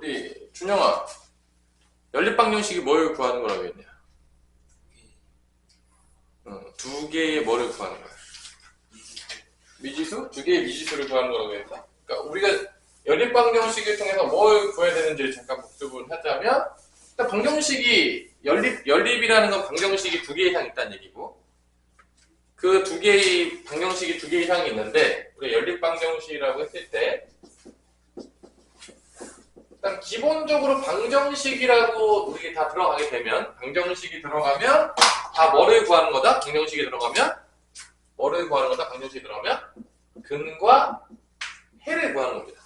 우리 준영아, 연립방정식이 뭘 구하는 거라고 했냐? 두 개의 뭐를 구하는 거야? 미지수? 두 개의 미지수를 구하는 거라고 했다? 그러니까 우리가 연립방정식을 통해서 뭘 구해야 되는지를 잠깐 복습을 하자면, 일단 방정식이 연립이라는 건 방정식이 두 개 이상 있다는 얘기고, 그 두 개의 방정식이 두 개 이상이 있는데, 우리가 연립방정식이라고 했을 때 일단 기본적으로 방정식이라고 우리 다 들어가게 되면, 방정식이 들어가면 다 뭐를 구하는 거다? 방정식이 들어가면 뭐를 구하는 거다? 방정식이 들어가면 근과 해를 구하는 겁니다.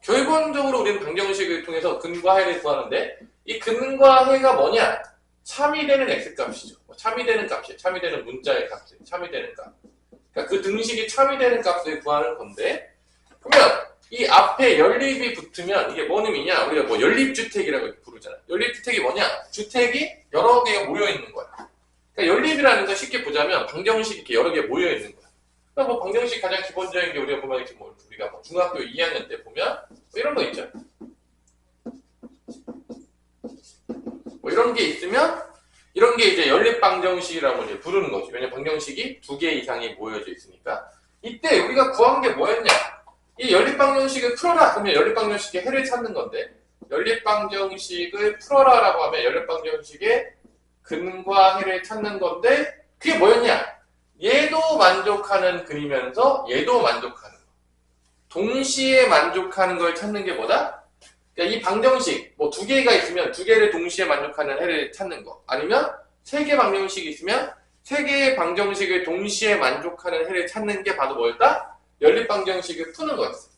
기본적으로 우리는 방정식을 통해서 근과 해를 구하는데, 이 근과 해가 뭐냐? 참이 되는 x값이죠. 참이 되는 값이에요. 참이 되는 문자의 값이에요. 참이 되는 값. 그러니까 그 등식이 참이 되는 값을 구하는 건데, 그러면 이 앞에 연립이 붙으면 이게 뭔 의미냐? 우리가 뭐 연립주택이라고 부르잖아. 연립주택이 뭐냐? 주택이 여러 개가 모여있는 거야. 그러니까 연립이라는 거 쉽게 보자면 방정식이 이렇게 여러 개 모여있는 거야. 그러니까 뭐 방정식 가장 기본적인 게 우리가 보면 이렇게 뭐 우리가 뭐 중학교 2학년 때 보면 뭐 이런 거 있죠. 뭐 이런 게 있으면 이런 게 이제 연립방정식이라고 이제 부르는 거지. 왜냐면 방정식이 두 개 이상이 모여져 있으니까. 이때 우리가 구한 게 뭐였냐? 이 연립방정식을 풀어라. 그러면 연립방정식의 해를 찾는 건데, 연립방정식을 풀어라라고 하면 연립방정식의 근과 해를 찾는 건데, 그게 뭐였냐? 얘도 만족하는 근이면서 얘도 만족하는 거. 동시에 만족하는 걸 찾는 게 뭐다? 그러니까 이 방정식, 뭐 두 개가 있으면 두 개를 동시에 만족하는 해를 찾는 거. 아니면 세 개 방정식이 있으면 세 개의 방정식을 동시에 만족하는 해를 찾는 게 바로 뭐였다? 연립방정식을 푸는 거였어.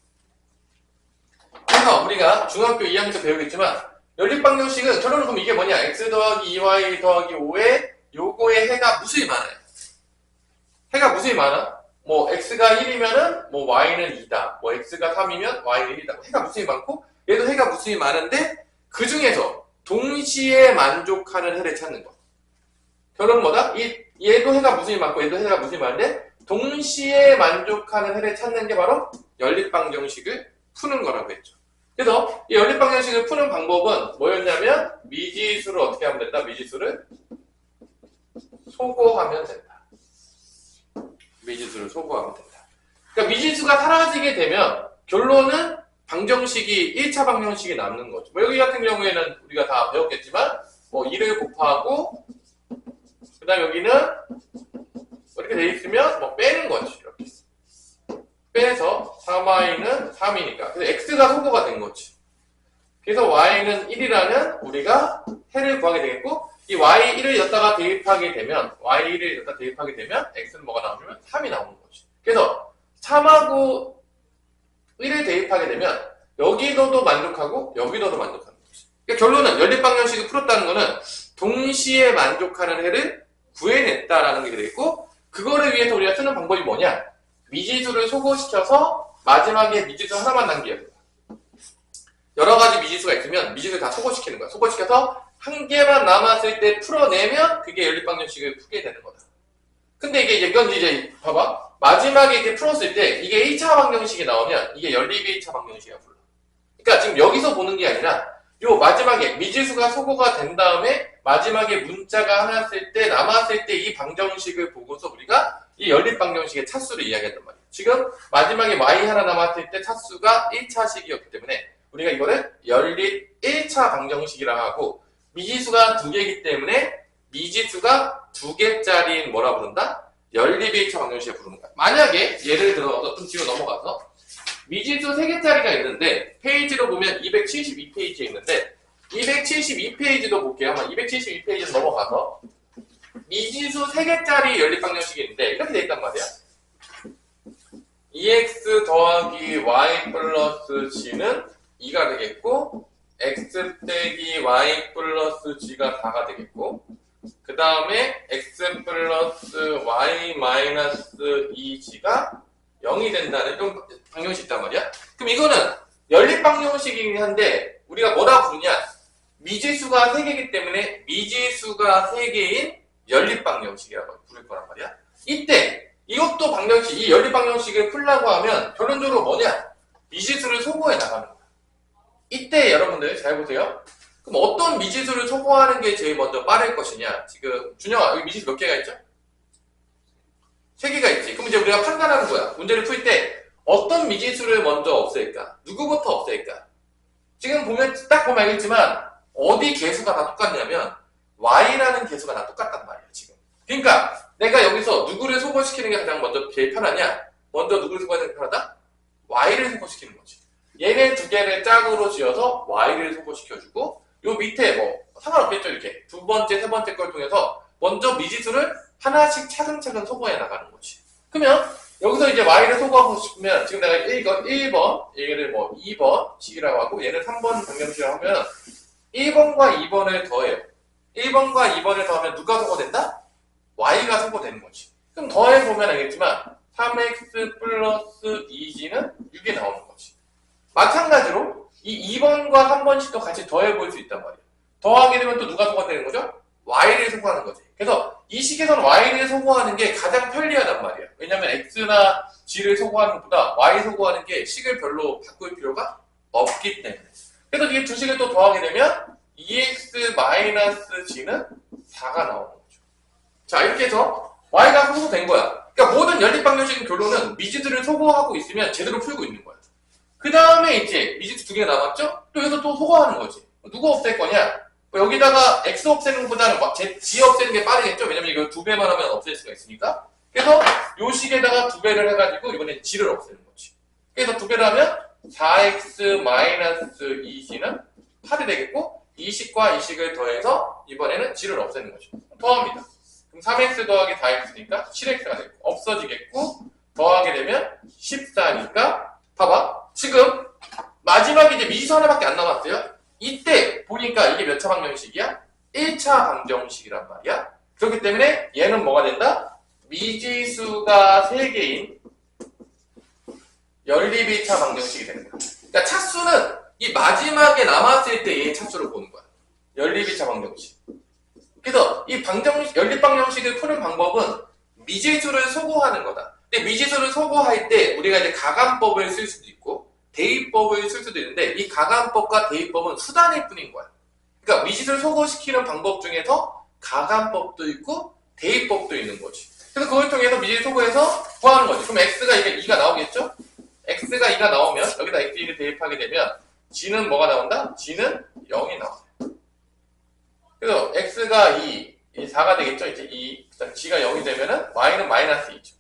그래서 우리가 중학교 2학년 때 배우겠지만, 연립방정식은 결론을 보면 이게 뭐냐? x 더하기 2y 더하기 5에 요거의 해가 무수히 많아요. 해가 무수히 많아. 뭐 x가 1이면은 뭐 y는 2다. 뭐 x가 3이면 y는 1이다. 해가 무수히 많고, 얘도 해가 무수히 많은데 그 중에서 동시에 만족하는 해를 찾는 거. 결론은 뭐다? 얘도 해가 무수히 많고 얘도 해가 무수히 많은데 동시에 만족하는 해를 찾는 게 바로 연립방정식을 푸는 거라고 했죠. 그래서 이 연립방정식을 푸는 방법은 뭐였냐면, 미지수를 어떻게 하면 된다? 미지수를 소거하면 된다. 미지수를 소거하면 된다. 그러니까 미지수가 사라지게 되면 결론은 방정식이 1차 방정식이 남는 거죠. 뭐 여기 같은 경우에는 우리가 다 배웠겠지만, 뭐 2를 곱하고 그 다음 여기는 이렇게 돼 있으면 뭐 빼는 거지. 이렇게 빼서 3y는 3이니까 그래서 x가 소거가 된 거지. 그래서 y는 1이라는 우리가 해를 구하게 되겠고, 이 y1을 여기다가 대입하게 되면 y1을 여기다 대입하게 되면 x는 뭐가 나오냐면 3이 나오는 거지. 그래서 3하고 1을 대입하게 되면 여기도도 만족하고 여기도도 만족하는 거지. 그러니까 결론은 연립방정식을 풀었다는 거는 동시에 만족하는 해를 구해냈다라는 게 되겠고, 그거를 위해서 우리가 쓰는 방법이 뭐냐? 미지수를 소거시켜서 마지막에 미지수 하나만 남겨야 돼요. 여러 가지 미지수가 있으면 미지수를 다 소거시키는 거야. 소거시켜서 한 개만 남았을 때 풀어내면 그게 연립방정식을 풀게 되는 거다. 근데 이건 이제 봐봐. 마지막에 이렇게 풀었을 때 이게 1차 방정식이 나오면 이게 연립의 1차 방정식이야 불러. 그러니까 지금 여기서 보는 게 아니라 요 마지막에 미지수가 소거가 된 다음에 마지막에 문자가 남았을 때 이 방정식을 보고서 우리가 이 연립방정식의 차수를 이야기한단 말이에요. 지금 마지막에 y 하나 남았을 때 차수가 1차식이었기 때문에 우리가 이거를 연립 1차 방정식이라고 하고, 미지수가 두 개이기 때문에 미지수가 두 개짜리인 뭐라 부른다? 연립 1차 방정식을 부르는 거야. 만약에 예를 들어서 좀 뒤로 넘어가서 미지수 3개짜리가 있는데 페이지로 보면 272페이지에 있는데, 272페이지도 볼게요. 한번 272페이지로 넘어가서 미지수 3개짜리 연립방정식이 있는데 이렇게 돼 있단 말이야. 2x 더하기 y 플러스 g는 2가 되겠고, x 빼기 y 플러스 g가 4가 되겠고, 그 다음에 x 플러스 y 마이너스 2g가 0이 된다는 이런 방정식이 있단 말이야. 그럼 이거는 연립방정식이긴 한데 우리가 뭐라 부르냐? 미지수가 3개이기 때문에 미지수가 3개인 연립방정식이라고 부를 거란 말이야. 이때 이것도 방정식, 이 연립방정식을 풀려고 하면 결론적으로 뭐냐? 미지수를 소거해 나가는 거야. 이때 여러분들 잘 보세요. 그럼 어떤 미지수를 소거하는 게 제일 먼저 빠를 것이냐. 지금 준영아 여기 미지수 몇 개가 있죠? 3개가 있지. 그럼 이제 우리가 판단하는 거야. 문제를 풀 때 어떤 미지수를 먼저 없앨까? 누구부터 없앨까? 지금 보면 딱 보면 알겠지만 어디 개수가 다 똑같냐면 y라는 개수가 다 똑같단 말이야 지금. 그러니까 내가 여기서 누구를 소거시키는 게 가장 먼저 제일 편하냐? 먼저 누구를 소거하는 게 편하다? y를 소거시키는 거지. 얘네 두 개를 짝으로 지어서 y를 소거시켜주고 요 밑에 뭐 상관없겠죠. 이렇게 두 번째, 세 번째 걸 통해서 먼저 미지수를 하나씩 차근차근 소거해 나가는 거지. 그러면 여기서 이제 y를 소거하고 싶으면 지금 내가 1번, 얘를 뭐 2번식이라고 하고 얘는 3번 방정식이라고 하면 1번과 2번을 더해요. 1번과 2번을 더하면 누가 소거된다? y가 소거되는 거지. 그럼 더해보면 알겠지만 3x 플러스 2g는 6이 나오는 거지. 마찬가지로 이 2번과 3번씩도 같이 더해볼 수 있단 말이야. 더하게 되면 또 누가 소거되는 거죠? y를 소거하는 거지. 그래서 이 식에서는 y를 소거하는 게 가장 편리하단 말이야. 왜냐면 x나 g를 소거하는 것보다 y 소거하는 게 식을 별로 바꿀 필요가 없기 때문에. 그래서 이게 두 식을 또 더하게 되면 2x-g는 4가 나오는 거죠. 자, 이렇게 해서 y가 소거된 거야. 그러니까 모든 연립방정식 결론은 미지수를 소거하고 있으면 제대로 풀고 있는 거야. 그 다음에 이제 미지수 두 개가 남았죠? 또 여기서 또 소거하는 거지. 누가 없앨 거냐? 여기다가 x 없애는 것보다는 g 없애는 게 빠르겠죠? 왜냐면 이거 2배만 하면 없앨 수가 있으니까. 그래서 요 식에다가 2배를 해가지고 이번엔 g를 없애는 거지. 그래서 2배를 하면 4x-2g는 8이 되겠고 이 식과 이 식을 더해서 이번에는 g를 없애는 거죠. 더합니다. 그럼 3x 더하기 4x니까 7x가 되고 없어지겠고 더하게 되면 14니까 봐봐. 지금 마지막에 이제 미지수 하나밖에 안 남았어요. 이때 보니까 이게 몇 차 방정식이야? 1차 방정식이란 말이야. 그렇기 때문에 얘는 뭐가 된다? 미지수가 3개인 연립 1차 방정식이 되는 거야. 그러니까 차수는 이 마지막에 남았을 때 얘의 차수를 보는 거야. 연립 1차 방정식. 그래서 이 연립 방정식을 푸는 방법은 미지수를 소거하는 거다. 근데 미지수를 소거할 때 우리가 이제 가감법을 쓸 수도 있고 대입법을 쓸 수도 있는데 이 가감법과 대입법은 수단일 뿐인 거야. 그러니까 미지수를 소거시키는 방법 중에서 가감법도 있고 대입법도 있는 거지. 그래서 그걸 통해서 미지수 소거해서 구하는 거지. 그럼 x가 이게 2가 나오겠죠? x가 2가 나오면 여기다 x2를 대입하게 되면 g는 뭐가 나온다? g는 0이 나와요. 그래서 x가 2, 4가 되겠죠? 이제 2, 그다음 g가 0이 되면은 y는 마이너스 2죠.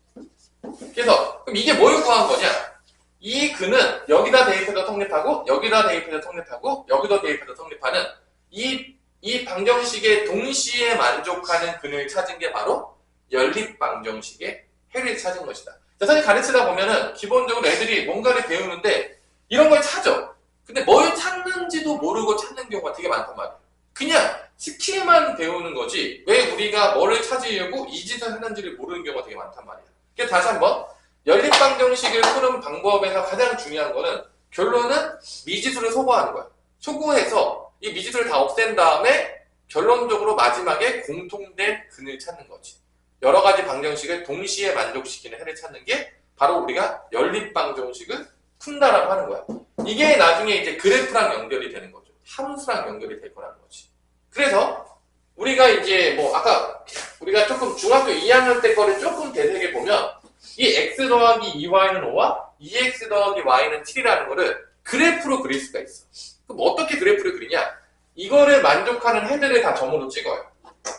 그래서 그럼 이게 뭘 구한 거냐? 이 근은 여기다 대입해서 성립하고 여기다 대입해서 성립하고 여기다 대입해서 성립하는 이 방정식에 동시에 만족하는 근을 찾은 게 바로 연립 방정식의 해를 찾은 것이다. 자, 선생님 가르치다 보면은 기본적으로 애들이 뭔가를 배우는데 이런 걸 찾아. 근데 뭘 찾는지도 모르고 찾는 경우가 되게 많단 말이야. 그냥 스킬만 배우는 거지 왜 우리가 뭐를 찾으려고 이 짓을 하는지를 모르는 경우가 되게 많단 말이야. 그래서 다시 한번 연립방정식을 푸는 방법에서 가장 중요한 거는 결론은 미지수를 소거하는 거야. 소거해서 이 미지수를 다 없앤 다음에 결론적으로 마지막에 공통된 근을 찾는 거지. 여러 가지 방정식을 동시에 만족시키는 해를 찾는 게 바로 우리가 연립방정식을 푼다라고 하는 거야. 이게 나중에 이제 그래프랑 연결이 되는 거죠. 함수랑 연결이 될 거라는 거지. 그래서 우리가 이제 뭐 아까 우리가 조금 중학교 2학년 때 거를 조금 되새겨 보면 이 x 더하기 2y는 5와 2x 더하기 y는 7이라는 거를 그래프로 그릴 수가 있어. 그럼 어떻게 그래프를 그리냐? 이거를 만족하는 헤드를 다 점으로 찍어요.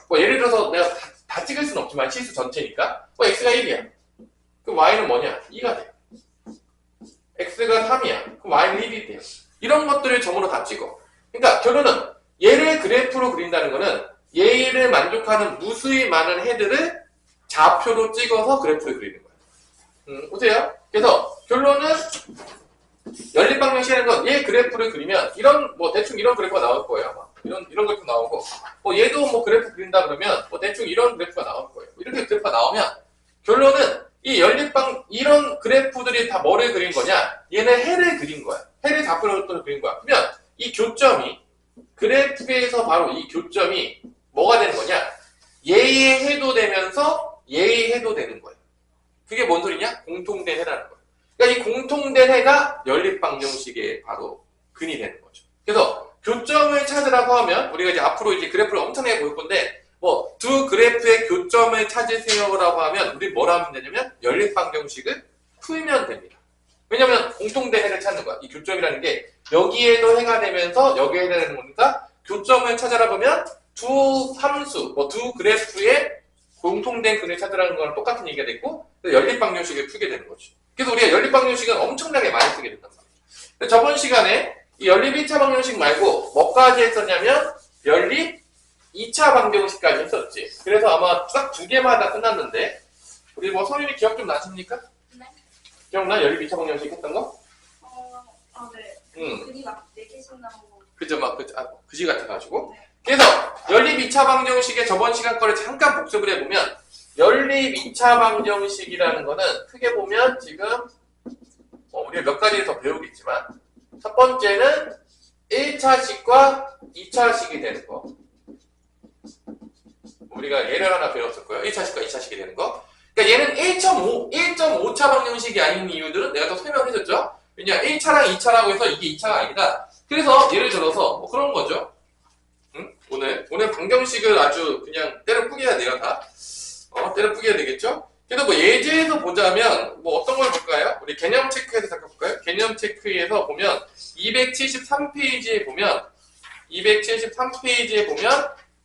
뭐 예를 들어서 내가 다 찍을 수는 없지만 치수 전체니까 뭐 x가 1이야. 그럼 y는 뭐냐? 2가 돼. x가 3이야. 그럼 y는 1이 돼요. 이런 것들을 점으로 다 찍어. 그러니까 결론은 얘를 그래프로 그린다는 거는 얘를 만족하는 무수히 많은 헤드를 좌표로 찍어서 그래프를 그리는 거야. 보세요. 그래서 결론은 연립방정식이라는 건 얘 그래프를 그리면 이런 뭐 대충 이런 그래프가 나올 거예요. 아마. 이런 그래프 나오고 뭐 얘도 뭐 그래프 그린다 그러면 뭐 대충 이런 그래프가 나올 거예요. 이렇게 그래프가 나오면 결론은 이 이런 그래프들이 다 뭐를 그린 거냐? 얘는 해를 그린 거야. 해를 좌표로 그린 거야. 그러면 이 교점이 그래프에서 바로 이 교점이 뭐가 되는 거냐? 얘의 해도 되면서 얘의 해도 되는 거예요. 그게 뭔 소리냐? 공통된 해라는 거예요. 그러니까 이 공통된 해가 연립방정식의 바로 근이 되는 거죠. 그래서 교점을 찾으라고 하면 우리가 이제 앞으로 이제 그래프를 엄청나게 볼 건데 뭐 두 그래프의 교점을 찾으세요라고 하면 우리 뭘 하면 되냐면 연립방정식을 풀면 됩니다. 왜냐면 공통된 해를 찾는 거야. 이 교점이라는 게 여기에도 해가 되면서 여기에 해당되는 거니까 교점을 찾아라 보면 두 함수, 뭐 두 그래프의 공통된 근을 찾으라는 거랑 똑같은 얘기가 됐고 연립방정식을 풀게 되는 거죠. 그래서 우리가 연립방정식은 엄청나게 많이 쓰게 된단 말이에요. 저번 시간에 이 연립 1차 방정식 말고 뭐까지 했었냐면 연립 2차 방정식까지 했었지. 그래서 아마 딱 두 개마다 끝났는데 우리 뭐 성윤이 기억 좀 나십니까? 네. 기억나? 연립 2차 방정식 했던 거? 네. 응. 글이 막 4개씩 나오고. 그죠? 막 그지 같아가지고. 그래서 연립 2차 방정식의 저번 시간 거를 잠깐 복습을 해보면 연립 2차 방정식이라는 거는 크게 보면 지금 우리가 몇 가지를 더 배우겠지만 첫 번째는 1차식과 2차식이 되는 거. 우리가 예를 하나 배웠을 거예요. 1차식과 2차식이 되는 거. 그러니까 얘는 1.5차 방정식이 아닌 이유들은 내가 더 설명해줬죠. 왜냐 1차랑 2차라고 해서 이게 2차가 아니다. 그래서 예를 들어서 뭐 그런 거죠. 응? 오늘 방정식을 아주 그냥 때려 뿌겨야 내가 다 때려 뿌겨야 되겠죠. 그래도 뭐 예제에서 보자면 뭐 어떤 걸 볼까요? 우리 개념 체크에서 잠깐 볼까요? 개념 체크에서 보면 273페이지에 보면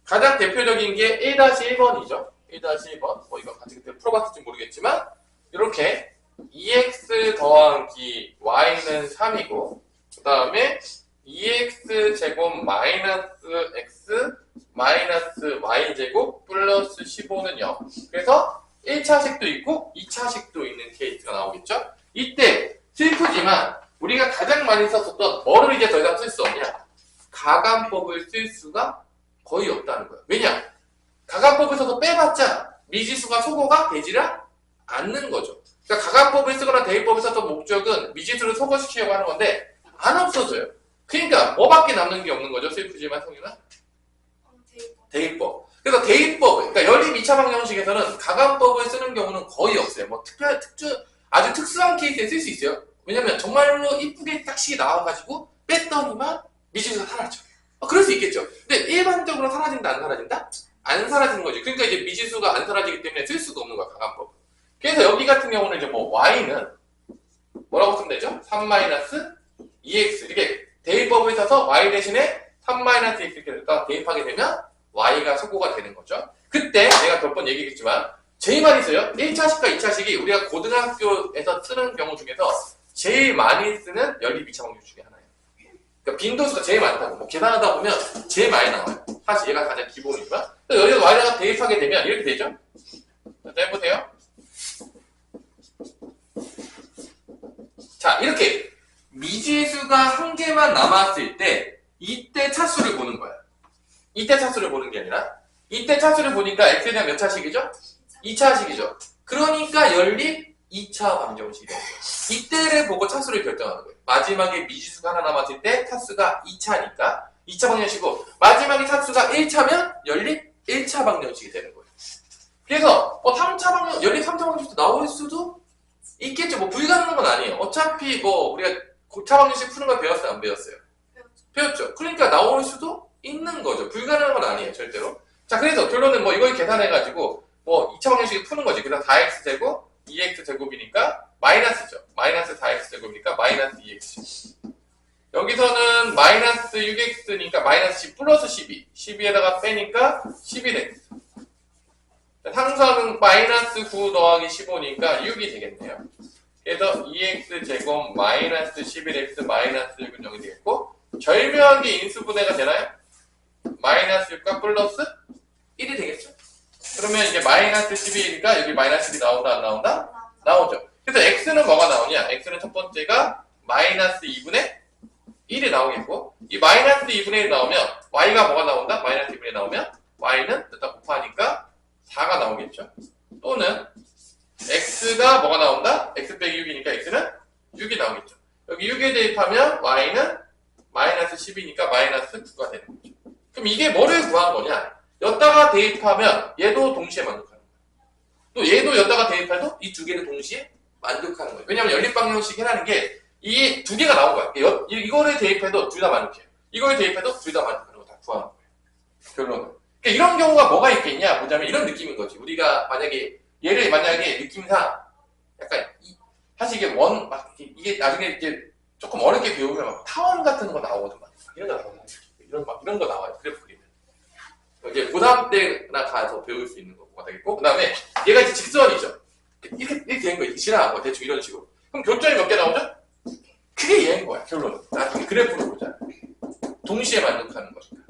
가장 대표적인 게 1-1번이죠. 1-1번. 뭐 이거 같이 그때 풀어봤을지 모르겠지만 이렇게 2x 더하기 y는 3이고 그 다음에 2x 제곱 마이너스 x 마이너스 y 제곱 플러스 15는 0. 그래서 1차식도 있고 2차식도 있는 케이스가 나오겠죠. 이때 슬프지만 우리가 가장 많이 썼었던 뭐를 이제 더 이상 쓸 수 없냐? 가감법을 쓸 수가 거의 없다는 거예요. 왜냐? 가감법을 써서 빼봤자 미지수가 소거가 되지를 않는 거죠. 그러니까 가감법을 쓰거나 대입법을 썼던 목적은 미지수를 소거시키려고 하는 건데 안 없어져요. 그러니까 뭐밖에 남는 게 없는 거죠. 슬프지만 성윤아? 대입법. 그래서 대입법, 그러니까 연립 2차 방정식에서는 가감법을 쓰는 경우는 거의 없어요. 뭐 아주 특수한 케이스에 쓸 수 있어요. 왜냐면 정말로 이쁘게 딱식이 나와가지고 뺐더니만 미지수가 사라져. 그럴 수 있겠죠. 근데 일반적으로 사라진다, 안 사라진다? 안 사라지는 거지. 그러니까 이제 미지수가 안 사라지기 때문에 쓸 수가 없는 거야, 가감법. 그래서 여기 같은 경우는 이제 뭐 y는 뭐라고 쓰면 되죠? 3-2x 이렇게 대입법을 써서 y 대신에 3-x 이렇게 대입하게 되면 y가 소거가 되는 거죠. 그때 내가 몇 번 얘기했지만 제일 많이 써요. 1차식과 2차식이 우리가 고등학교에서 쓰는 경우 중에서 제일 많이 쓰는 연립 2차 방정식 중에 하나예요. 그러니까 빈도수가 제일 많다고. 뭐 계산하다 보면 제일 많이 나와요. 사실 얘가 가장 기본이지만 여기서 y에다가 대입하게 되면 이렇게 되죠. 자, 해보세요. 자, 이렇게 미지수가 한 개만 남았을 때 이때 차수를 보는 거야. 이때 차수를 보는 게 아니라 이때 차수를 보니까 x에 대한 몇 차식이죠? 2차식이죠. 그러니까 연립 2차 방정식이 되는 거예요. 이때를 보고 차수를 결정하는 거예요. 마지막에 미지수가 하나 남았을 때 차수가 2차니까 2차 방정식이고 마지막에 차수가 1차면 연립 1차 방정식이 되는 거예요. 그래서 연립 3차 방정식도 나올 수도 있겠죠. 뭐 불가능한 건 아니에요. 어차피 뭐 우리가 고차 방정식 푸는 걸 배웠어요? 안 배웠어요? 배웠죠. 그러니까 나올 수도 있는 거죠. 불가능한 건 아니에요. 절대로. 자, 그래서 결론은 뭐 이걸 계산해가지고 뭐 2차 방정식을 푸는 거지. 그래서 4x제곱 2x제곱이니까 마이너스죠. 마이너스 4x제곱이니까 마이너스 2x. 여기서는 마이너스 6x니까 마이너스 10 플러스 12. 12에다가 빼니까 11x. 상수는 마이너스 9 더하기 15니까 6이 되겠네요. 그래서 2x제곱 마이너스 11x 마이너스 6은 0이 되겠고 절묘하게 인수분해가 되나요? 마이너스 6과 플러스 1이 되겠죠? 그러면 이제 마이너스 12니까 여기 마이너스 10이 나온다 안 나온다? 나오죠. 그래서 x는 뭐가 나오냐? x는 첫 번째가 마이너스 2분의 1이 나오겠고 이 마이너스 2분의 1이 나오면 y가 뭐가 나온다? 마이너스 2분의 1이 나오면 y는 일단 곱하니까 4가 나오겠죠. 또는 x가 뭐가 나온다? x 빼기 6이니까 x는 6이 나오겠죠. 여기 6에 대입하면 y는 마이너스 10이니까 마이너스 9가 되는 거죠. 그럼 이게 뭐를 구한 거냐? 여기다가 대입하면 얘도 동시에 만족하는 거예요. 또 얘도 여기다가 대입해도 이 두 개를 동시에 만족하는 거예요. 왜냐하면 연립방정식 해라는 게 이 두 개가 나온 거야. 이거를 대입해도 둘 다 만족해요. 이거를 대입해도 둘 다 만족하는 거 다 구하는 거예요. 결론은. 그러니까 이런 경우가 뭐가 있겠냐 보자면 이런 느낌인 거지. 우리가 만약에 얘를 만약에 느낌상 약간 사실 이게 이게 나중에 이제 조금 어렵게 배우면 막 타원 같은 거 나오거든. 막 이런 거 나와요. 이런 거 나와요. 그래프 그리면. 이제 고3 때나 가서 배울 수 있는 거가 되겠고, 그 다음에 얘가 이제 직선이죠. 이렇게 된 거예요. 지나간 거 대충 이런 식으로. 그럼 교점이 몇 개 나오죠? 그게 얘인 거야. 결론은. 나중에 그래프로 보자. 동시에 만족하는 거니까.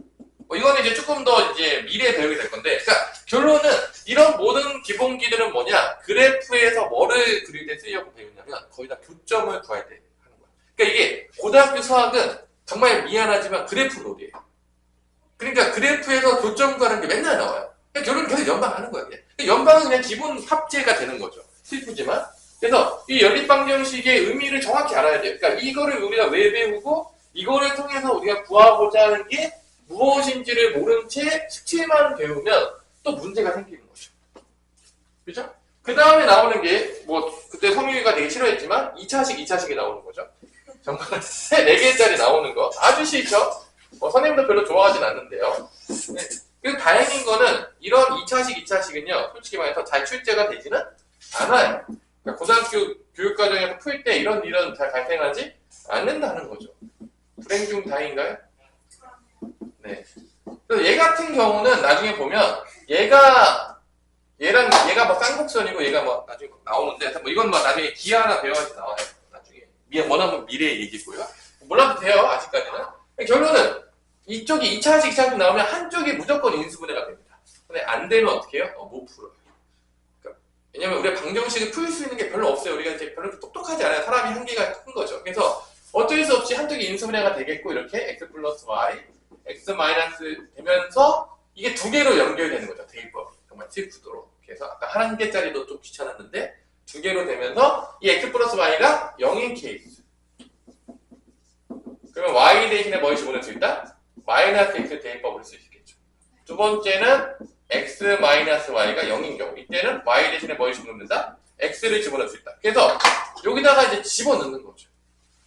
이거는 이제 조금 더 이제 미래에 배우게 될 건데, 그러니까 결론은 이런 모든 기본기들은 뭐냐? 그래프에서 뭐를 그릴 때 쓰려고 배우냐면 거의 다 교점을 구할 때 하는 거야. 그러니까 이게 고등학교 수학은 정말 미안하지만 그래프 놀이에요. 그러니까 그래프에서 교점 구하는 게 맨날 나와요. 그러니까 결론은 계속 연방하는 거야. 그냥. 연방은 그냥 기본 합제가 되는 거죠. 슬프지만. 그래서 이 연립방정식의 의미를 정확히 알아야 돼요. 그러니까 이거를 우리가 왜 배우고 이거를 통해서 우리가 구하고자 하는 게 무엇인지를 모른 채 식칠만 배우면 또 문제가 생기는 거죠. 그죠? 그 다음에 나오는 게, 그때 성유이가 되게 싫어했지만, 2차식이 나오는 거죠. 정말 4개짜리 나오는 거. 아주 싫죠? 선생님도 별로 좋아하진 않는데요. 네. 그리고 다행인 거는, 이런 2차식은요, 솔직히 말해서 잘 출제가 되지는 않아요. 그러니까 고등학교 교육과정에서 풀 때 이런 잘 발생하지 않는다는 거죠. 불행 중 다행인가요? 네. 그래서 얘 같은 경우는 나중에 보면 얘가 뭐 쌍곡선이고 얘가 뭐 나중에 나오는데 이건 뭐 나중에 기하 하나 배워야지 나와요. 나중에 원하면 미래의 얘기고요. 몰라도 돼요 아직까지는. 결론은 이쪽이 2차식 나오면 한쪽이 무조건 인수분해가 됩니다. 근데 안 되면 어떻게 해요? 못 풀어요. 그러니까 왜냐면 우리가 방정식을 풀 수 있는 게 별로 없어요. 우리가 이제 별로 똑똑하지 않아요. 사람이 한계가 큰 거죠. 그래서 어쩔 수 없이 한쪽이 인수분해가 되겠고 이렇게 x 플러스 y x 마이너스 되면서 이게 두 개로 연결되는 거죠. 대입법이. 정말 슬프도록. 그래서 아까 한 개짜리도 좀 귀찮았는데 두 개로 되면서 이 x 플러스 y가 0인 케이스. 그러면 y 대신에 뭘 집어넣을 수 있다? 마이너스 x 대입법을 쓸 수 있겠죠. 두 번째는 x 마이너스 y가 0인 경우. 이때는 y 대신에 뭘 집어넣는다? x를 집어넣을 수 있다. 그래서 여기다가 이제 집어넣는 거죠.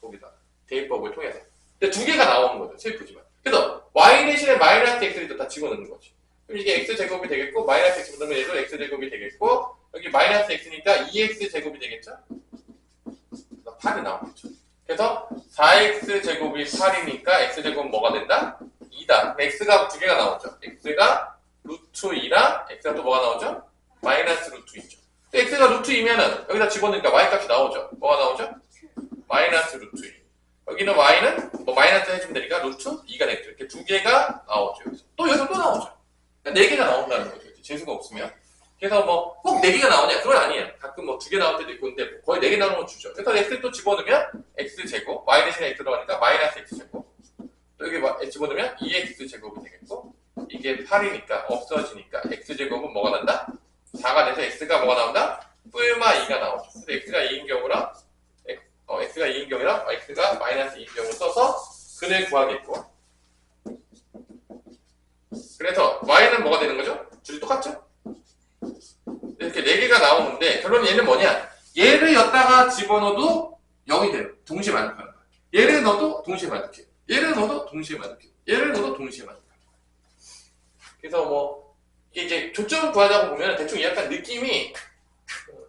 거기다. 대입법을 통해서. 근데 두 개가 나오는 거죠. 슬프지만. 그래서 y 대신에 마이너스 x를 또 다 집어넣는 거지. 그럼 이게 x제곱이 되겠고 마이너스 x 붙으면 얘도 x제곱이 되겠고 여기 마이너스 x니까 2x제곱이 되겠죠? 8이 나오겠죠. 그래서 4x제곱이 8이니까 x제곱은 뭐가 된다? 2다. x가 두 개가 나오죠. x가 루트 2랑 x가 또 뭐가 나오죠? 마이너스 루트 2죠. x가 루트 2면은 여기다 집어넣으니까 y값이 나오죠. 뭐가 나오죠? 마이너스 루트 2. 여기는 y는 마이너스 해주면 되니까 루트 2가 되겠죠. 이렇게 두 개가 나오죠. 여기서 또 나오죠. 그러니까 4개가 나온다는 거죠. 재수가 없으면. 그래서 꼭 4개가 나오냐? 그건 아니에요. 가끔 두 개 나올 때도 있고, 근데 거의 4개 나오는 건 주죠. 그래서 x 또 집어넣으면 x제곱, y 대신에 x 들어가니까 마이너스 x제곱. 또 여기 집어넣으면 2x제곱이 되겠고, 이게 8이니까 없어지니까 x제곱은 뭐가 난다? 4가 돼서 x가 뭐가 나온다? 뿔마 2가 나오죠. 그래서 x가 2인 경우랑 x가 2인 경우랑 x가 마이너스 2인 경우 써서 근을 구하겠고 그래서 y는 뭐가 되는 거죠? 줄이 똑같죠? 이렇게 4개가 나오는데 결론은 얘는 뭐냐? 얘를 여기다가 집어넣어도 0이 돼요. 동시에 만족하는 거야. 얘를 넣어도 동시에 만족해요. 얘를 넣어도 동시에 만족해요. 얘를 넣어도 동시에 만족해요. 그래서 이제 조점 구하자고 보면 대충 약간 느낌이